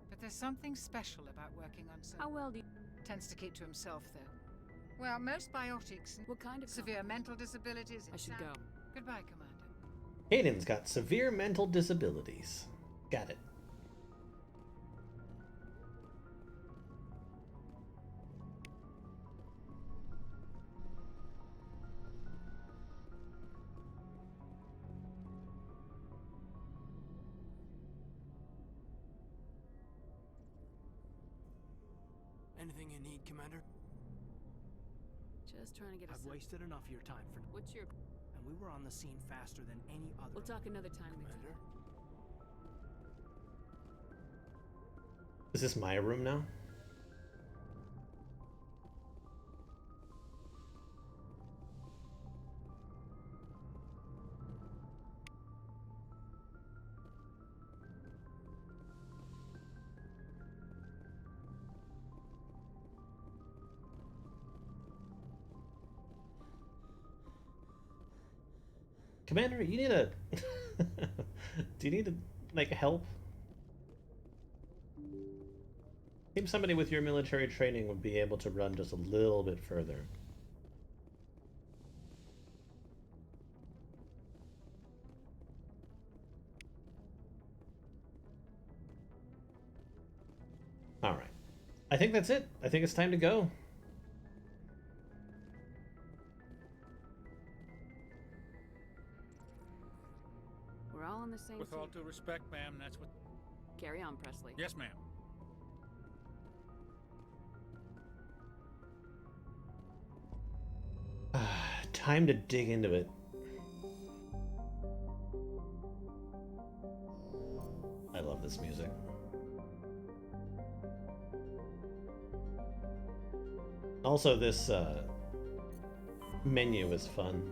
But there's something special about working on so... How well do you... Tends to keep to himself, though. Well, most biotics... What kind of... Severe mental disabilities... I should go. Goodbye, Commander. Hayden's got severe mental disabilities. Got it. Anything you need, Commander? Just trying to get. I've wasted enough of your time for. What's your? And we were on the scene faster than any other. We'll talk another time, Commander. Is this my room now? Commander, you need a... Do you need to, like, help? Seems somebody with your military training would be able to run just a little bit further. Alright. I think that's it. I think it's time to go. We're all on the same. With all team. due respect, ma'am, that's what... Carry on, Presley. Yes, ma'am. time to dig into it. I love this music. Also, this menu is fun.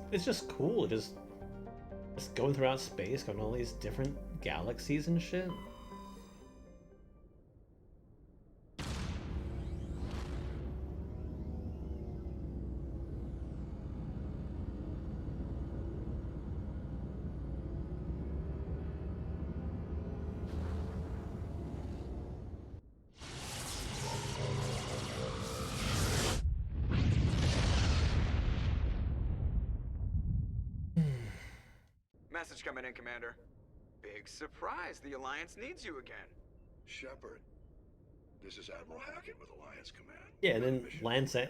It's just cool. Just going throughout space, going to all these different galaxies and shit. Message coming in, Commander. Big surprise. The Alliance needs you again. Shepard, this is Admiral Hackett with Alliance Command. Yeah, and then Lance Major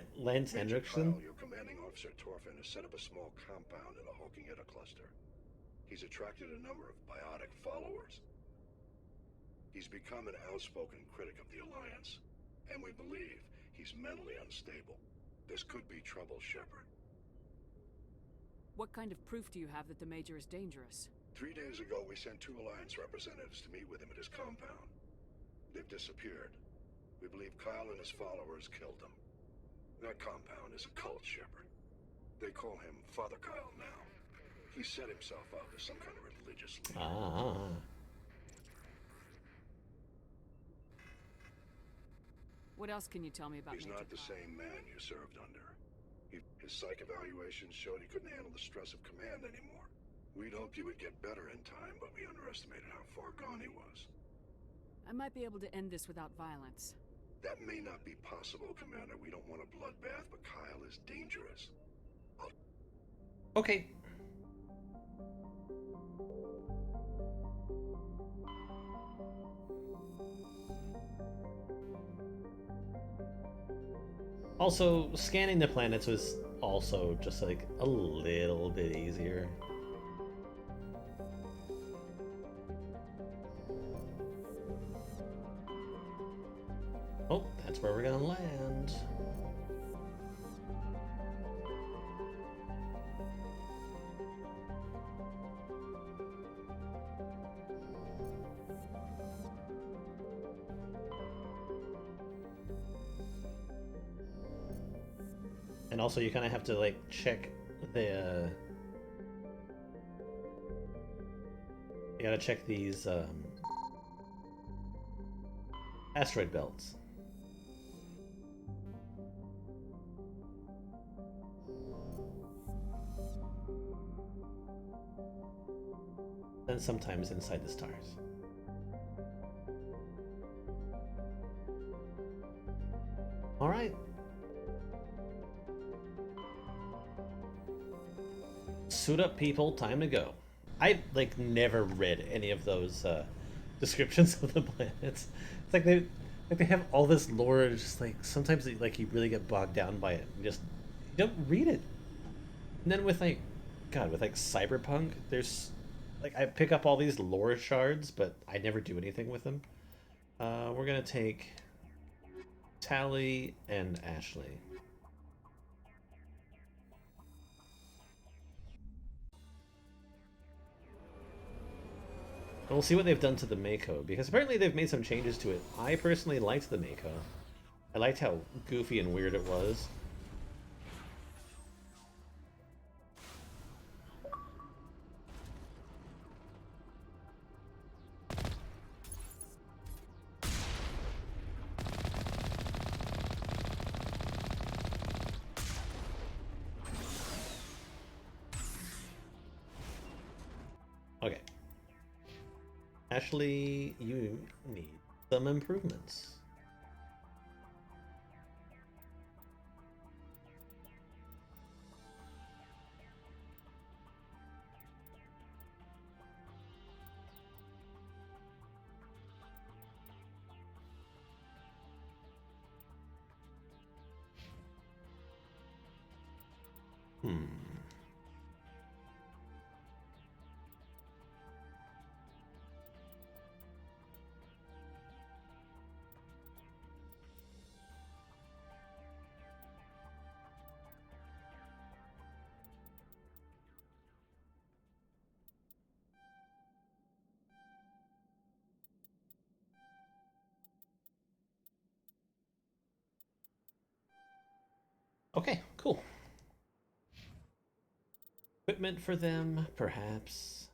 Hendrickson. Kyle, your commanding officer Torfin has set up a small compound in the Hulking-Etta cluster. He's attracted a number of biotic followers. He's become an outspoken critic of the Alliance, and we believe he's mentally unstable. This could be trouble, Shepard. What kind of proof do you have that the Major is dangerous? 3 days ago, we sent 2 Alliance representatives to meet with him at his compound. They've disappeared. We believe Kyle and his followers killed them. That compound is a cult, Shepard. They call him Father Kyle now. He set himself up as some kind of religious leader. What else can you tell me about He's Major not the Kyle? same man you served under. His psych evaluations showed he couldn't handle the stress of command anymore. We'd hoped he would get better in time, but we underestimated how far gone he was. I might be able to end this without violence. That may not be possible, Commander. We don't want a bloodbath, but Kyle is dangerous. Okay. Also, scanning the planets was also just like a little bit easier. Oh, that's where we're gonna land. And also you kind of have to like check the you gotta check these asteroid belts. And sometimes inside the stars. All right. Suit up, people. Time to go. I like never read any of those descriptions of the planets. It's like they have all this lore. Just like sometimes like you really get bogged down by it. You don't read it. And then with like Cyberpunk, there's like I pick up all these lore shards, but I never do anything with them. We're gonna take Tali and Ashley. And we'll see what they've done to the Mako, because apparently they've made some changes to it. I personally liked the Mako. I liked how goofy and weird it was. Okay. Ashley, you need some improvements. Okay, cool. Equipment for them, perhaps.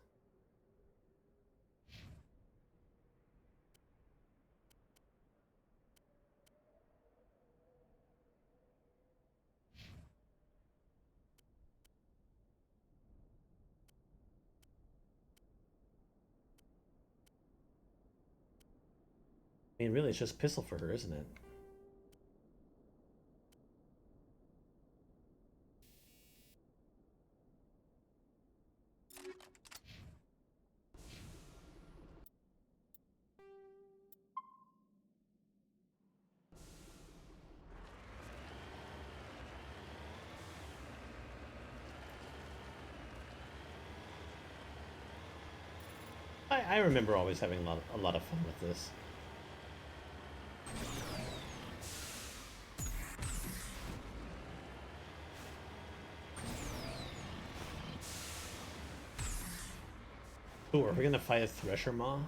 I mean, really, it's just pistol for her, isn't it? I remember always having a lot of fun with this. Ooh, are we gonna fight a Thresher Maw?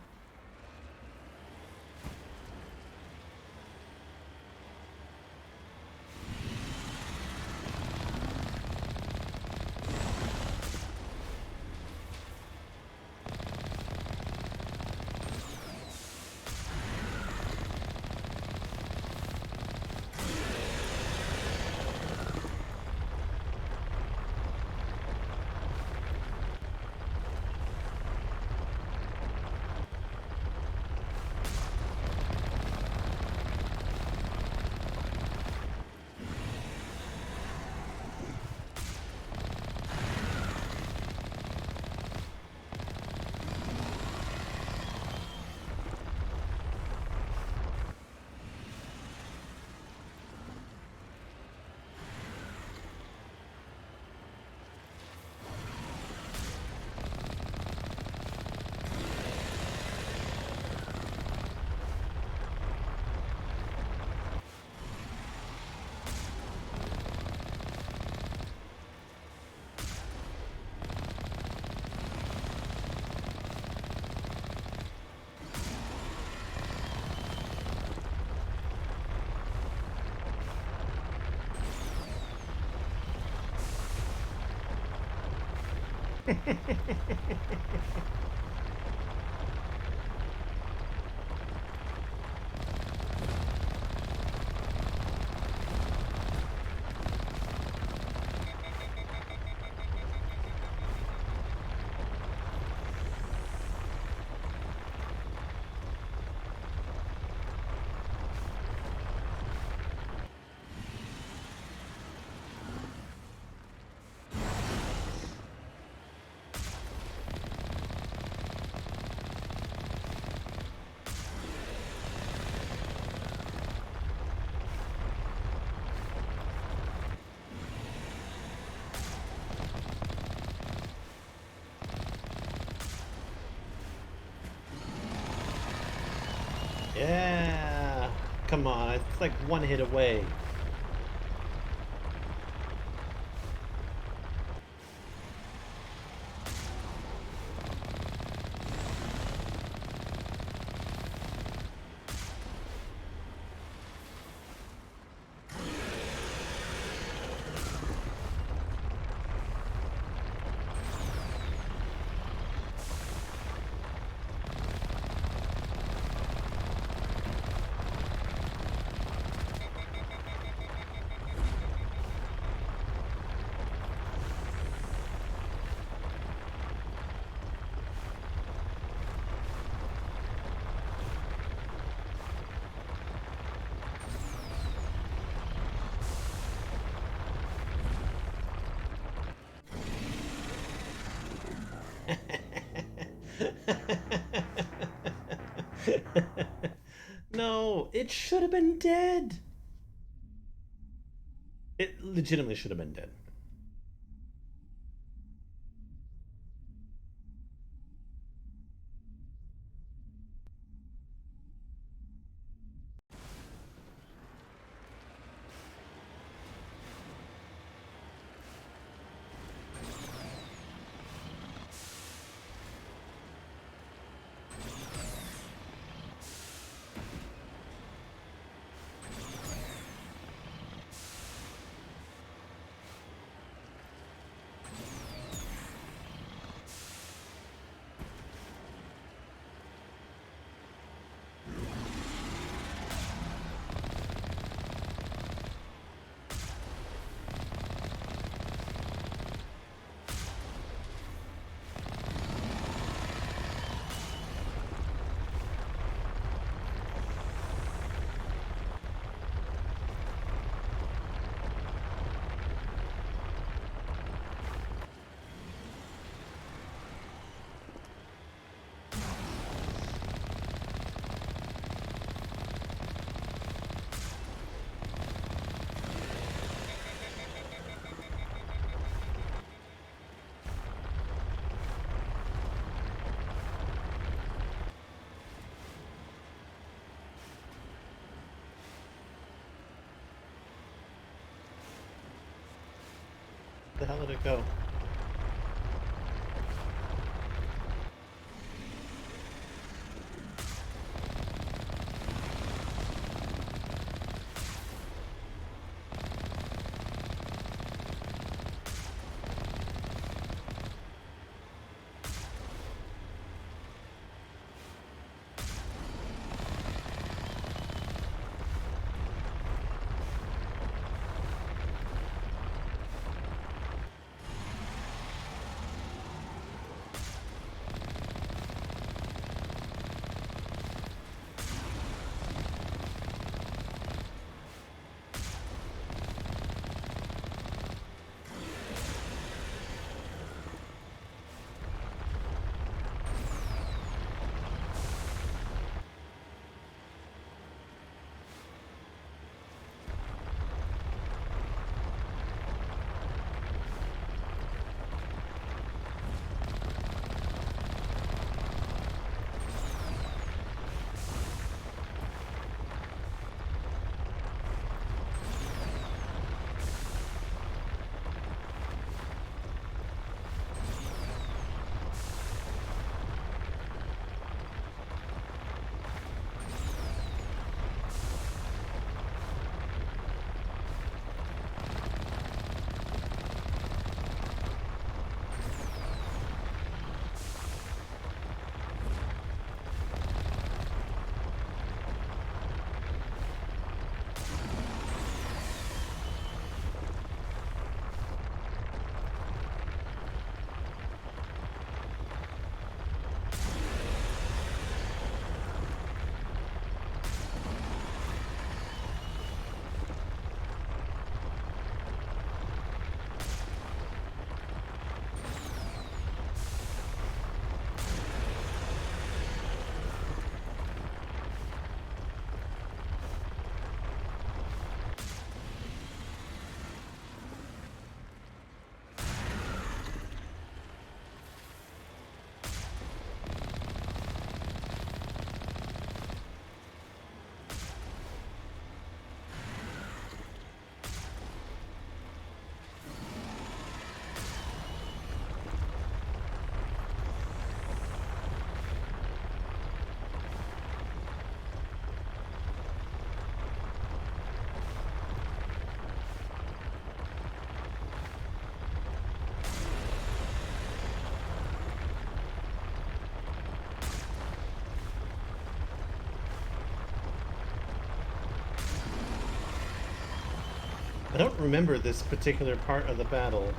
Yeah, come on, it's like one hit away. No, it should have been dead. It legitimately should have been dead. The hell did it go? I don't remember this particular part of the battle.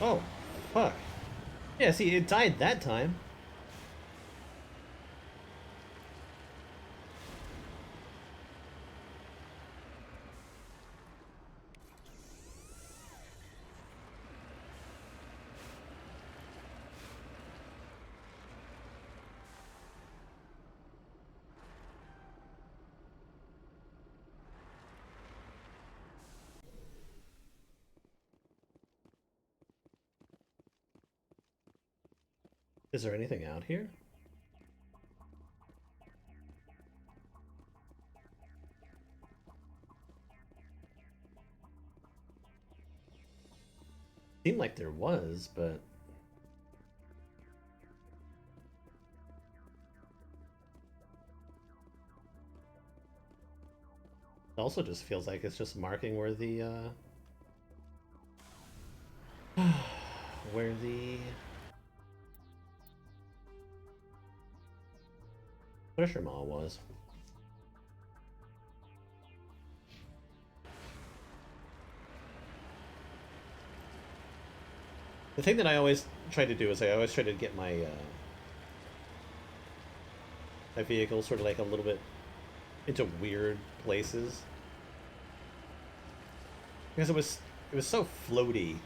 Oh, fuck. Yeah, see, it died that time. Is there anything out here? Seemed like there was, but it also just feels like it's just marking where the where the Thresher Maw was. The thing that I always try to do is I always try to get my my vehicle sort of like a little bit into weird places, because it was so floaty.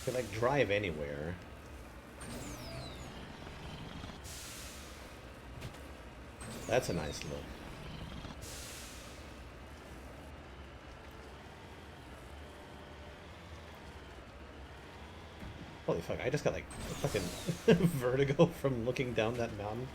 You could like drive anywhere. That's a nice look. Holy fuck, I just got like fucking vertigo from looking down that mountain.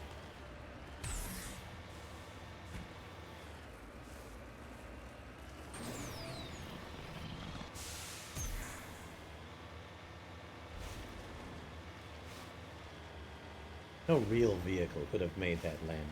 No real vehicle could have made that landing.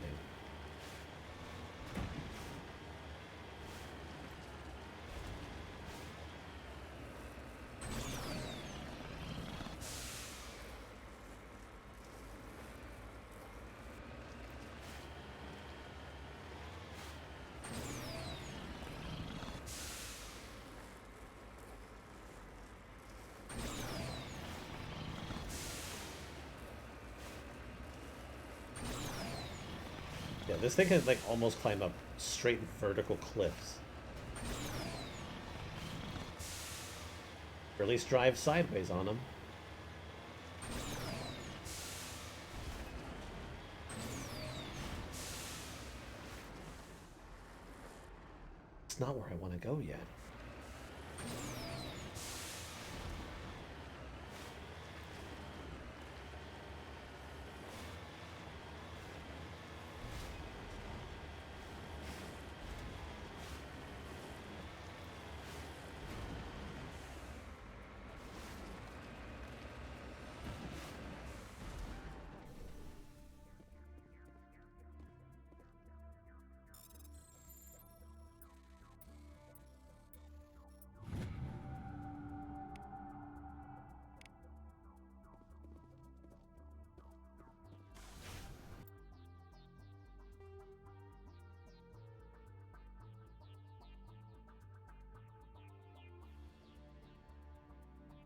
Yeah, this thing can like almost climb up straight vertical cliffs. Or at least drive sideways on them. It's not where I want to go yet.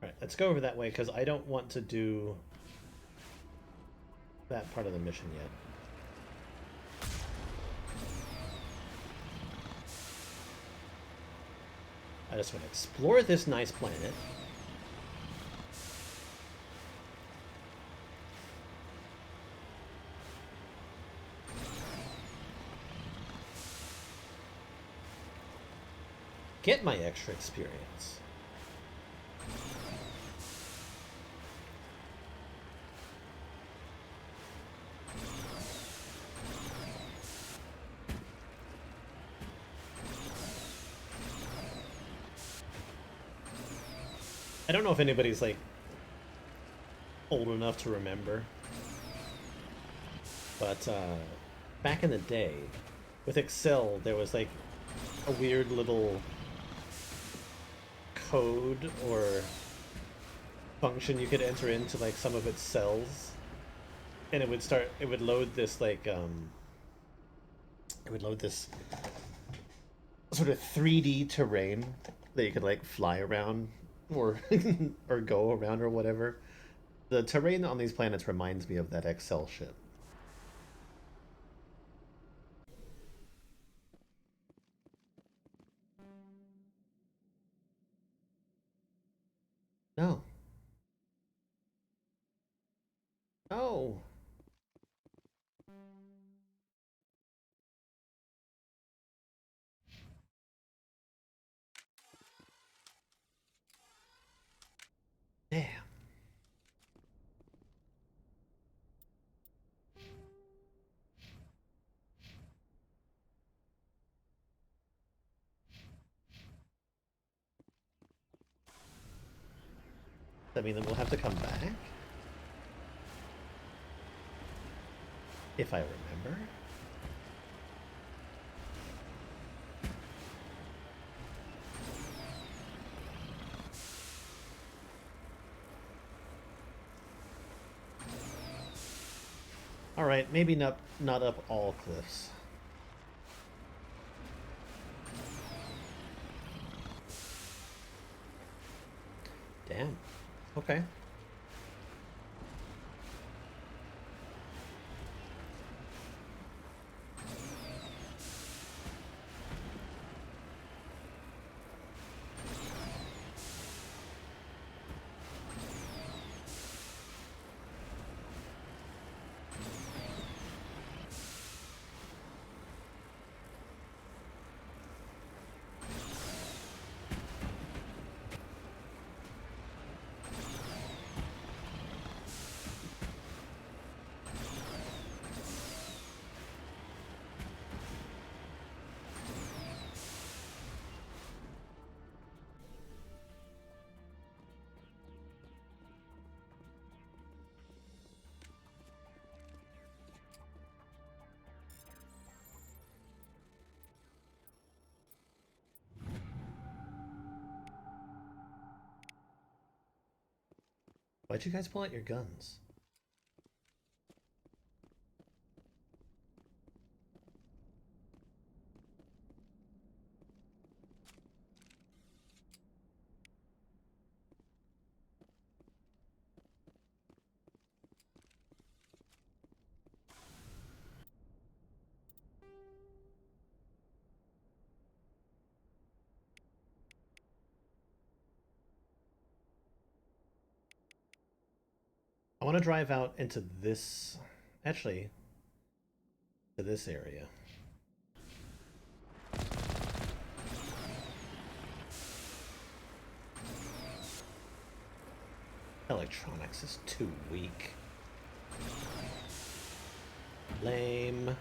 Alright, let's go over that way, because I don't want to do that part of the mission yet. I just want to explore this nice planet. Get my extra experience. I don't know if anybody's like old enough to remember, but back in the day with Excel there was like a weird little code or function you could enter into like some of its cells, and it would load this like it would load this sort of 3D terrain that you could like fly around or or go around or whatever. The terrain on these planets reminds me of that Excel shit. No. No. Damn. Does that mean that we'll have to come back? If I remember. Alright, maybe not up all cliffs. Damn. Okay. Why'd you guys pull out your guns? I want to drive out into this, actually, to this area. Electronics is too weak. Lame.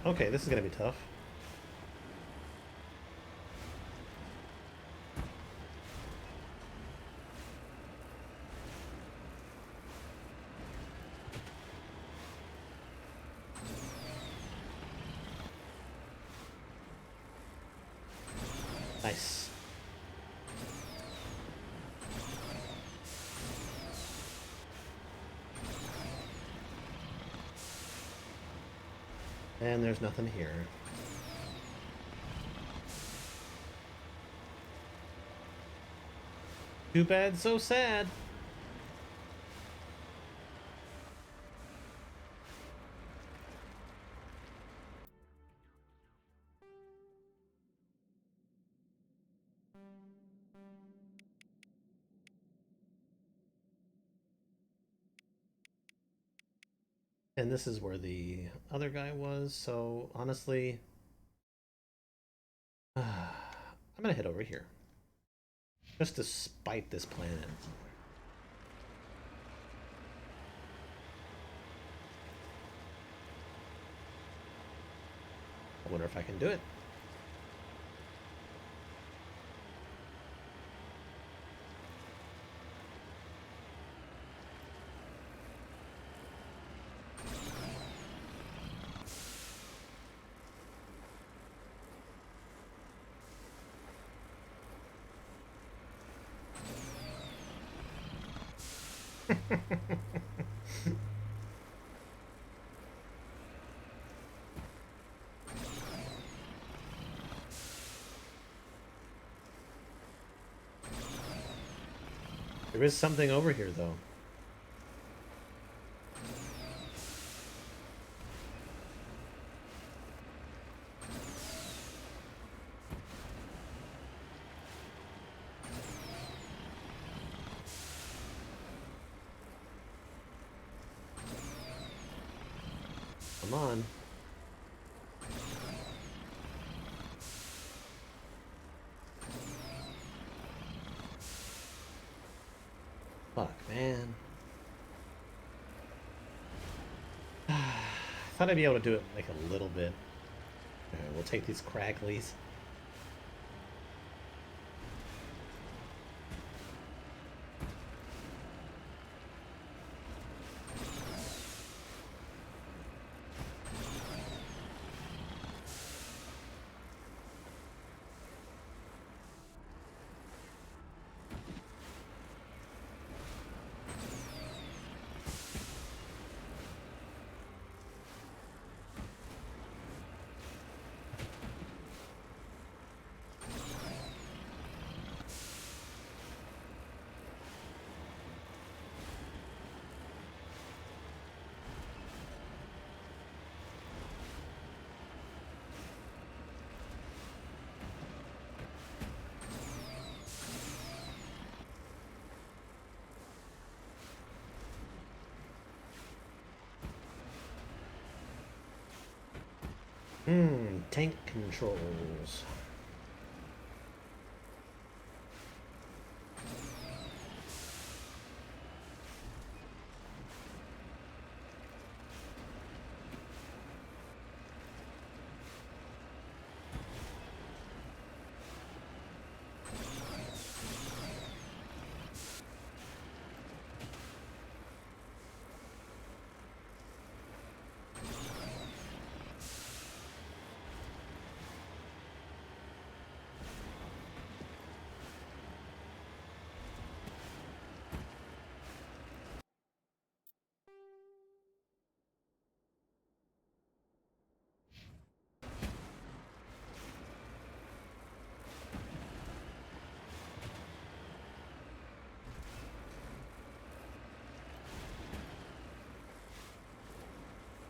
Okay, this is gonna be tough. Nice. And there's nothing here. Too bad, so sad. And this is where the other guy was, so honestly, I'm gonna head over here. Just to spite this planet. I wonder if I can do it. There is something over here, though. Come on. Fuck, man. I thought I'd be able to do it like a little bit. Alright, we'll take these cracklies. Tank controls.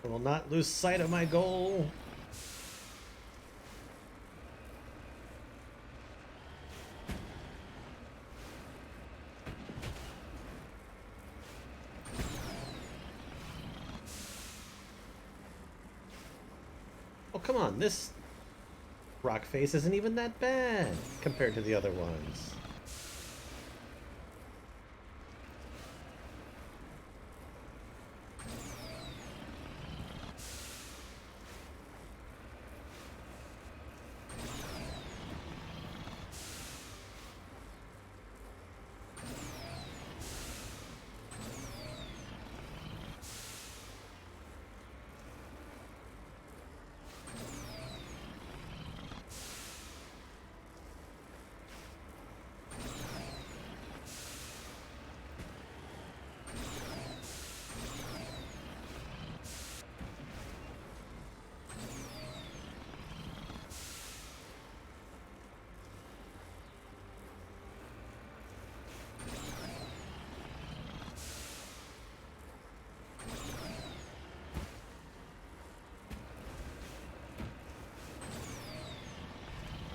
I will not lose sight of my goal. Oh, come on. This rock face isn't even that bad compared to the other ones.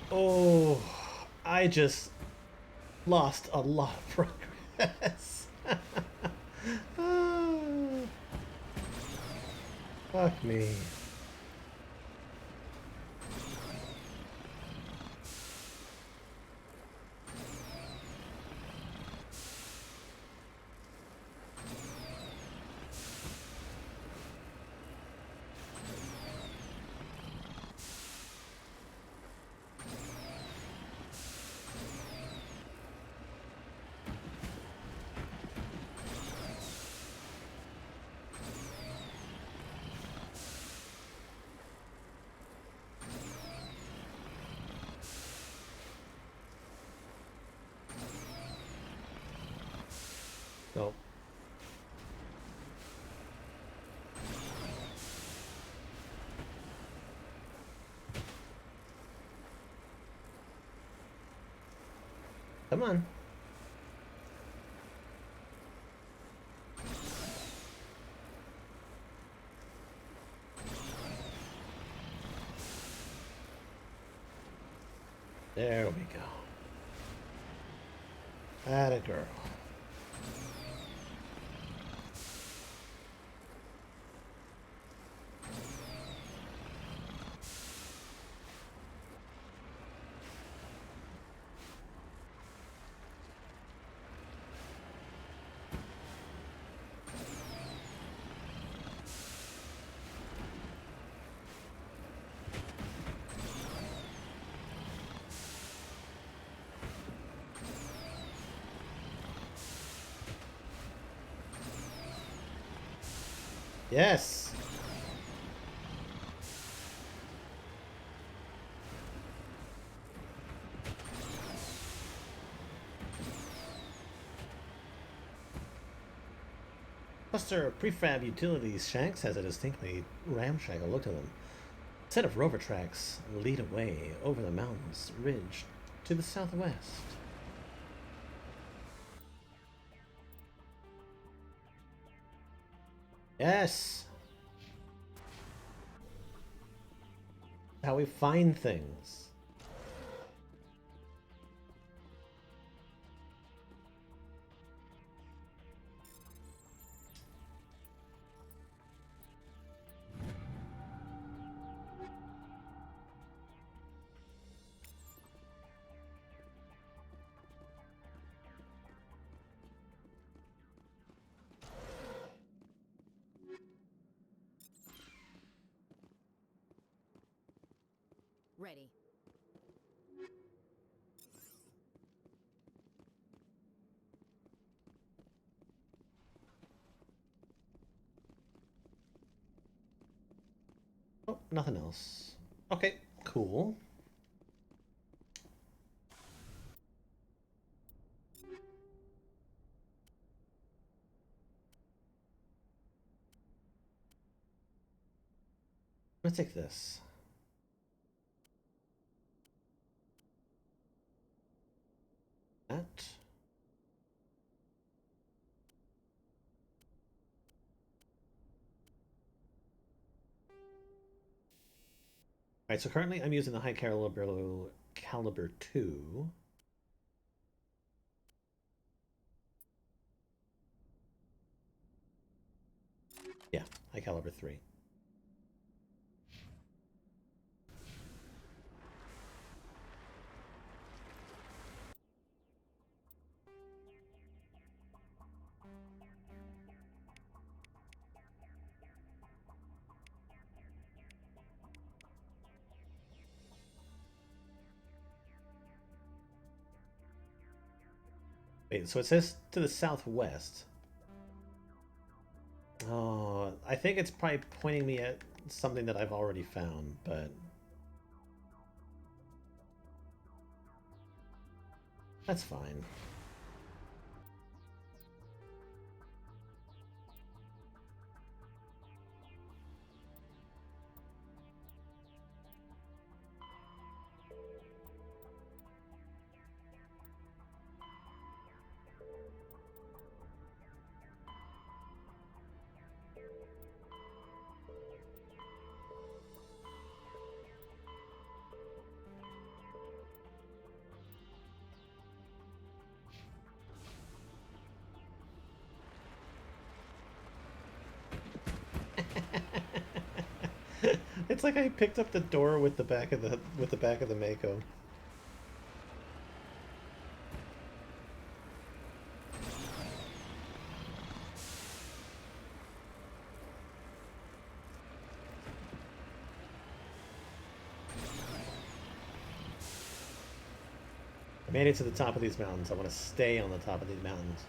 Oh, I just lost a lot of progress. Oh, fuck me. So, Come on. There we go. Atta girl. Yes. Cluster of prefab utilities shanks has a distinctly ramshackle look to them. A set of rover tracks lead away over the mountains ridge to the southwest. Yes! How we find things. Ready. Oh, nothing else. Okay, cool. Let's take this. That. Alright, so currently I'm using the high caliber 2. Yeah, high caliber 3. Wait, so it says to the southwest. Oh, I think it's probably pointing me at something that I've already found, but that's fine. It's like I picked up the door with the back of the Mako. I made it to the top of these mountains. I want to stay on the top of these mountains.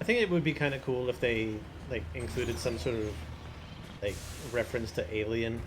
think it would be kind of cool if they like included some sort of like reference to Alien.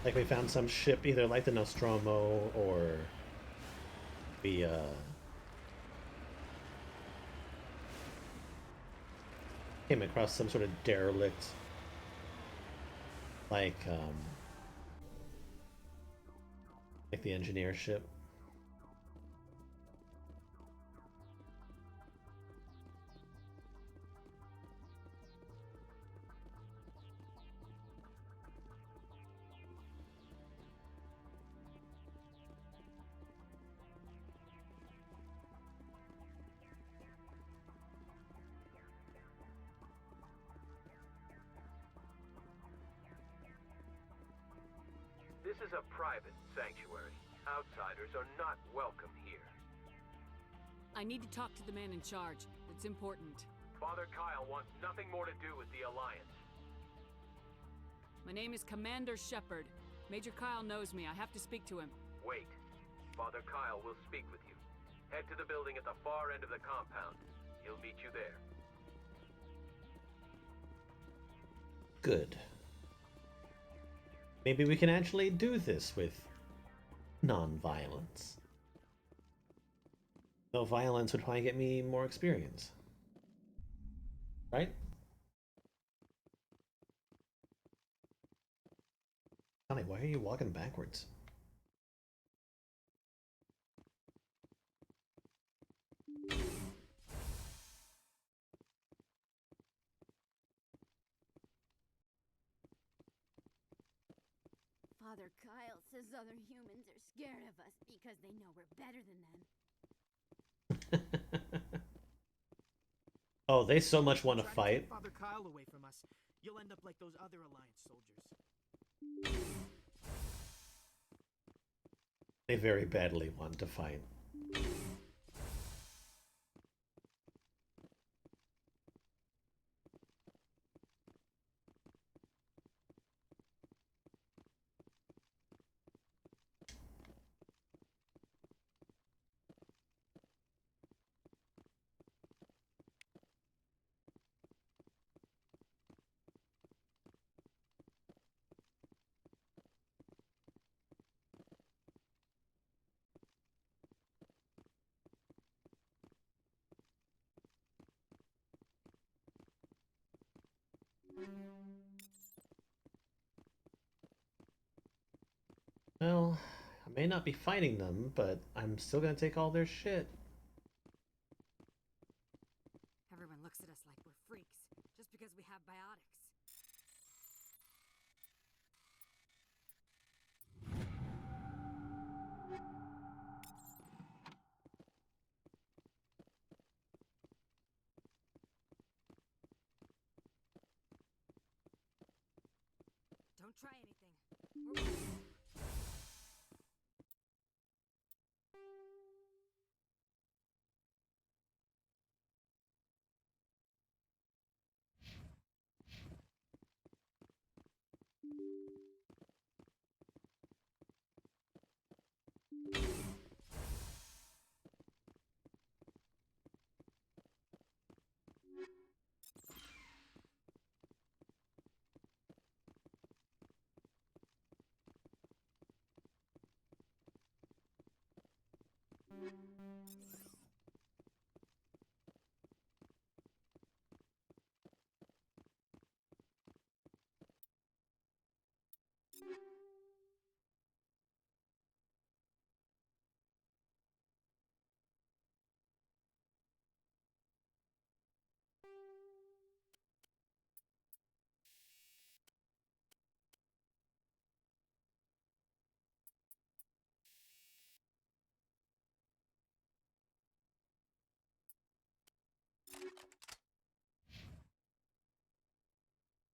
Like we found some ship either like the Nostromo or we came across some sort of derelict like the engineer ship. This is a private sanctuary. Outsiders are not welcome here. I need to talk to the man in charge. It's important. Father Kyle wants nothing more to do with the Alliance. My name is Commander Shepard. Major Kyle knows me. I have to speak to him. Wait. Father Kyle will speak with you. Head to the building at the far end of the compound. He'll meet you there. Good. Maybe we can actually do this with non-violence. Though violence would probably get me more experience. Right? Connie, why are you walking backwards? Father Kyle says other humans are scared of us because they know we're better than them. Oh, they so much want to Try fight. take Father Kyle away from us. You'll end up like those other Alliance soldiers. They very badly want to fight. Well, I may not be fighting them, but I'm still gonna take all their shit. Everyone looks at us like we're freaks, just because we have biotics. Don't try anything.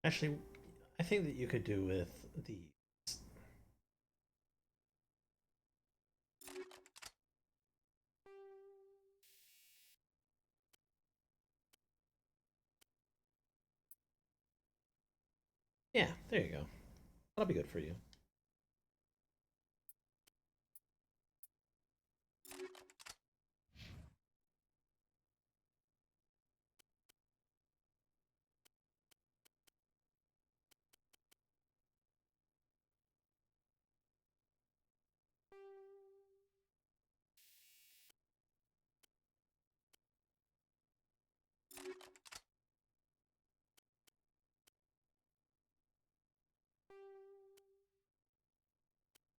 Actually, I think that you could do with the... Yeah, there you go. That'll be good for you.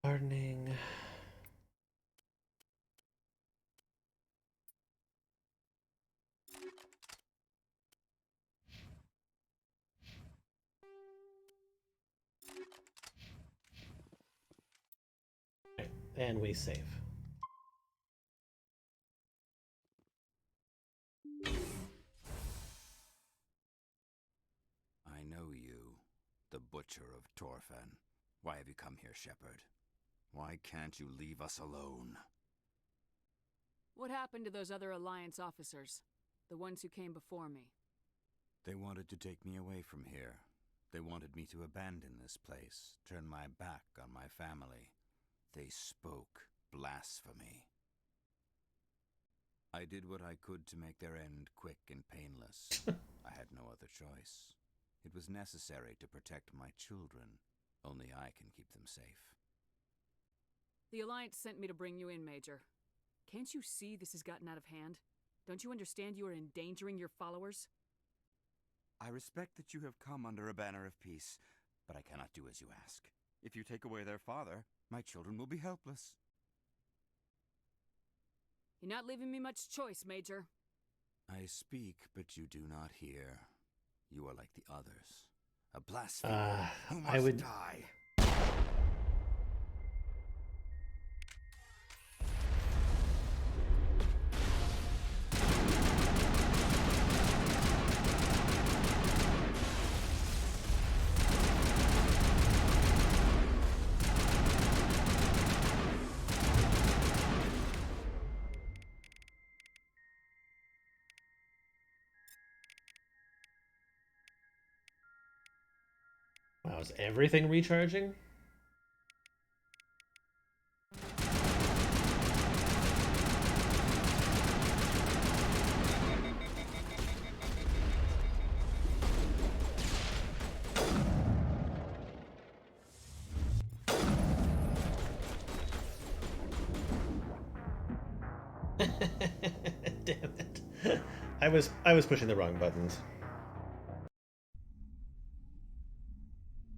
Gardening. Right, and we save. I know you, the Butcher of Torfan. Why have you come here, Shepard? Why can't you leave us alone? What happened to those other Alliance officers? The ones who came before me? They wanted to take me away from here. They wanted me to abandon this place, turn my back on my family. They spoke blasphemy. I did what I could to make their end quick and painless. I had no other choice. It was necessary to protect my children. Only I can keep them safe. The Alliance sent me to bring you in, Major. Can't you see this has gotten out of hand? Don't you understand you are endangering your followers? I respect that you have come under a banner of peace, but I cannot do as you ask. If you take away their father, my children will be helpless. You're not leaving me much choice, Major. I speak, but you do not hear. You are like the others. A blasphemer who must die. Wow, is everything recharging? Damn it. I was pushing the wrong buttons.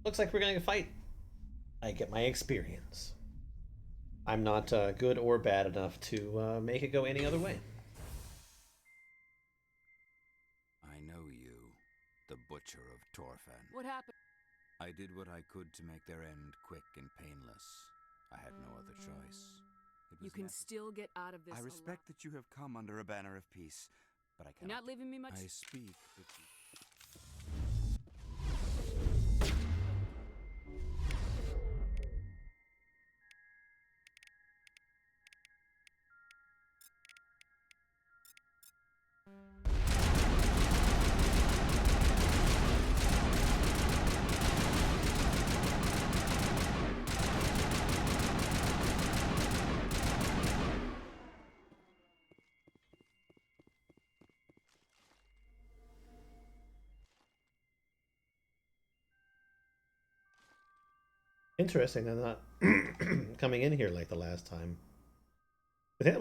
Looks like we're gonna fight. I get my experience. I'm not good or bad enough to make it go any other way. I know you, the Butcher of Torfan. What happened? I did what I could to make their end quick and painless. I had no other choice. You can still get out of this. I respect that you have come under a banner of peace, but I cannot. You're not leaving me much. I speak, but you... Interesting, they're not coming in here like the last time. I think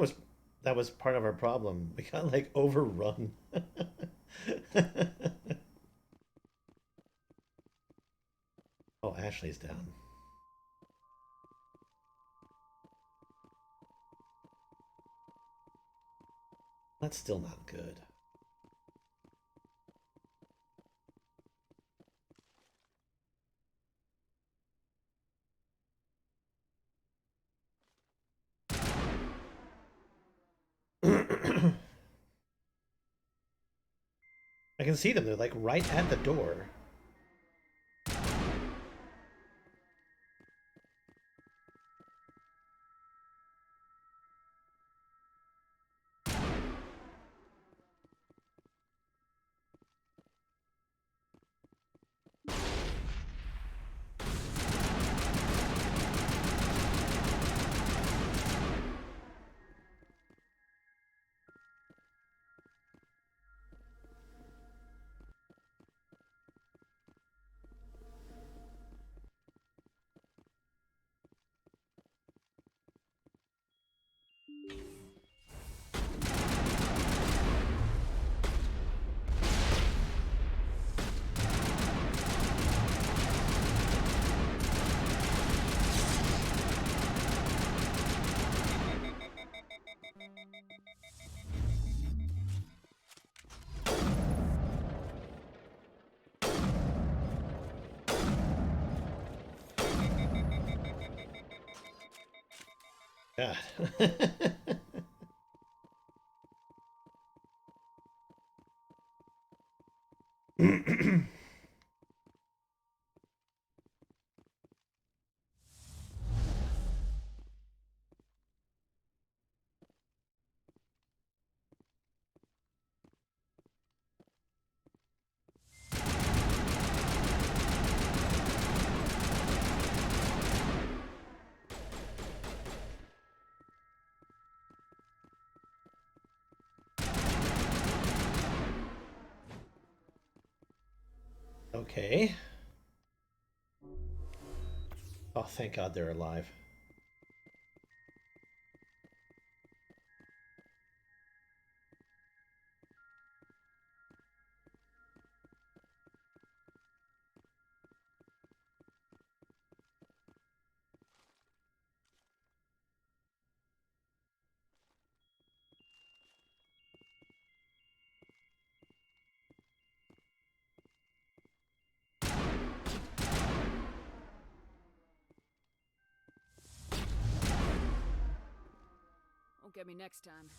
that was part of our problem. We got like overrun. Oh, Ashley's down. That's still not good. I can see them. They're like right at the door. God. Okay. Oh, thank God they're alive. Won't get me next time.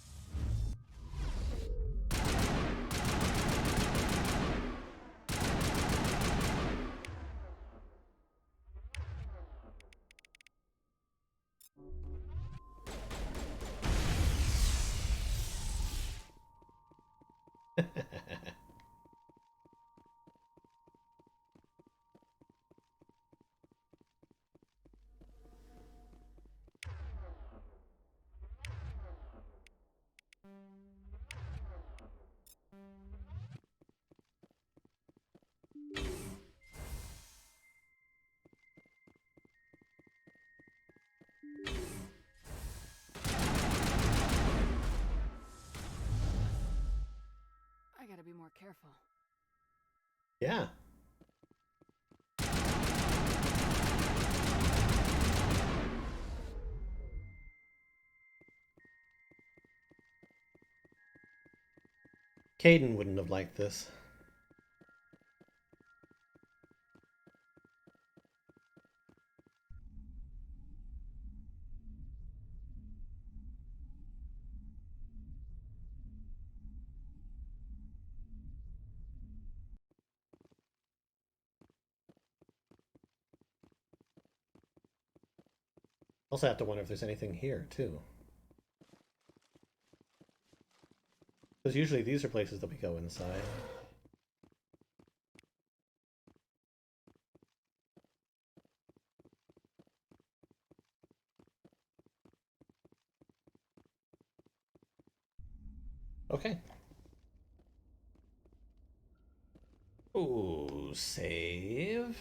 I gotta be more careful. Yeah. Caden wouldn't have liked this. Also have to wonder if there's anything here, too. Because usually these are places that we go inside. Okay. Ooh, save.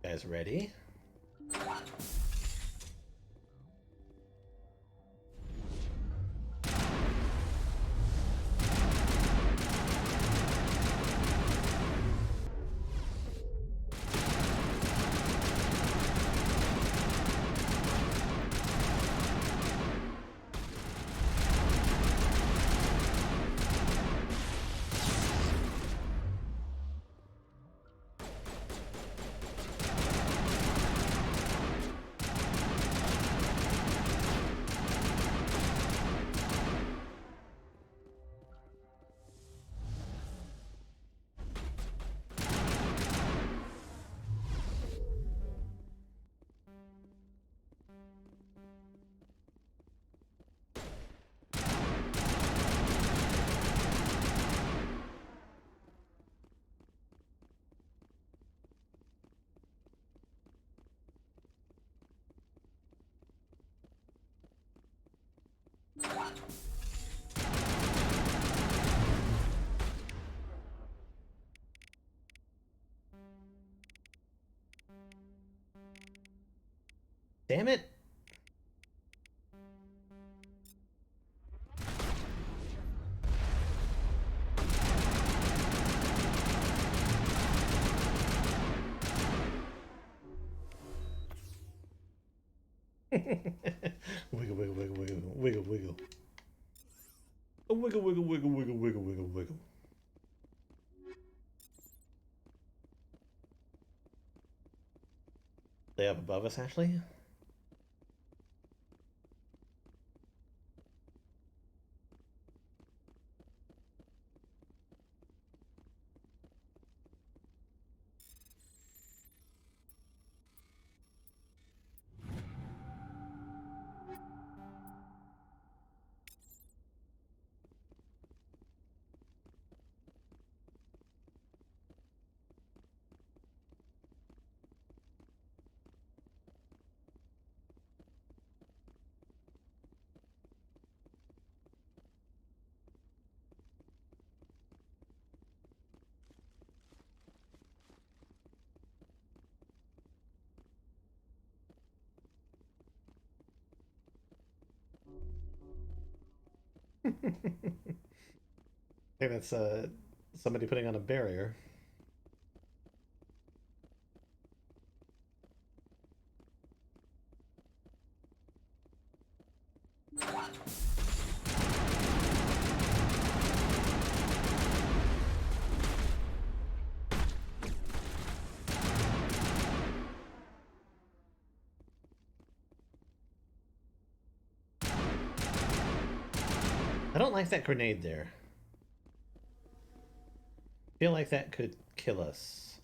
Guys ready? Damn it! Wiggle, wiggle, wiggle, wiggle, wiggle, wiggle. A wiggle, wiggle, wiggle, wiggle, wiggle, wiggle, wiggle. They up above us, Ashley? Hey, that's somebody putting on a barrier. I don't like that grenade there. Feel like that could kill us.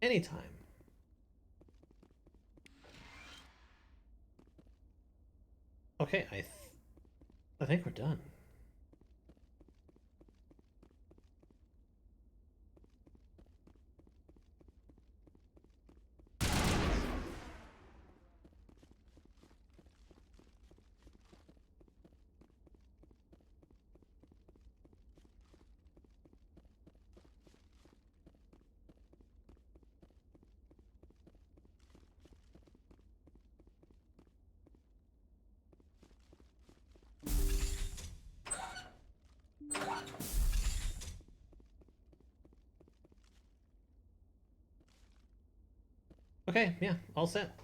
Anytime. Okay, I think we're done. Okay, yeah, all set.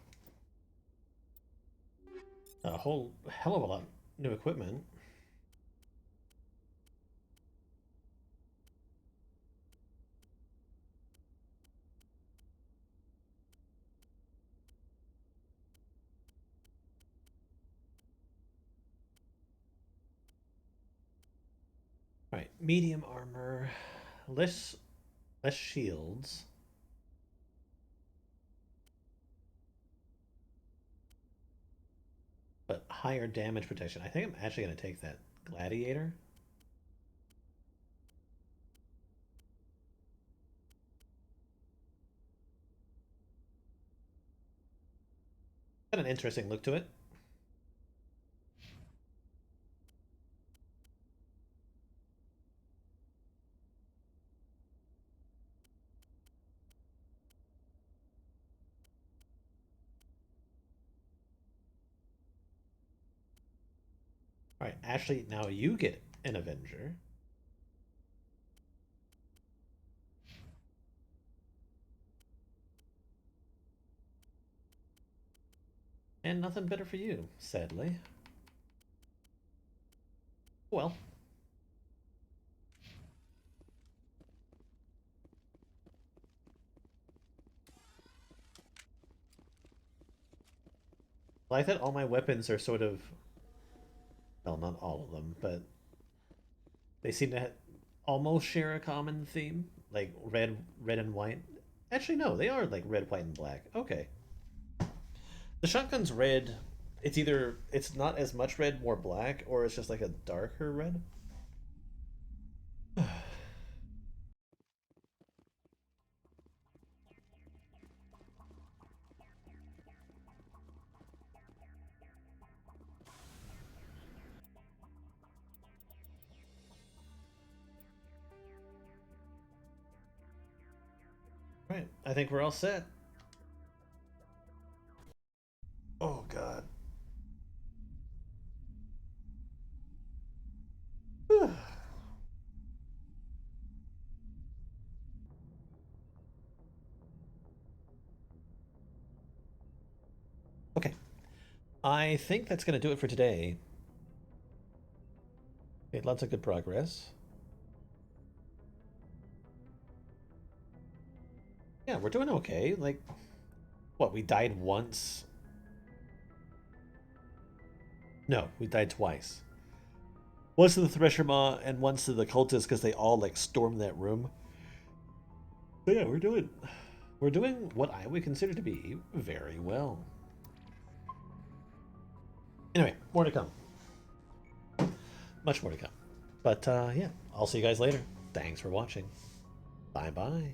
A whole hell of a lot new equipment. All right, medium armor, less shields. But higher damage protection. I think I'm actually going to take that gladiator. Got an interesting look to it. All right, Ashley, now you get an Avenger. And nothing better for you, sadly. Well. I like that all my weapons are sort of... Well, not all of them, but... They seem to almost share a common theme. Like red and white. Actually, no, they are like red, white, and black. Okay. The shotgun's red. It's either it's not as much red, more black, or it's just like a darker red. Right, I think we're all set. Oh god. I think that's going to do it for today. Made lots of good progress. Yeah, we're doing okay. Like, what, we died once? No, we died twice. Once to the Thresher Maw and once to the cultists because they all like stormed that room. So yeah, we're doing what I would consider to be very well. Anyway, more to come. Much more to come. But yeah, I'll see you guys later. Thanks for watching. Bye bye.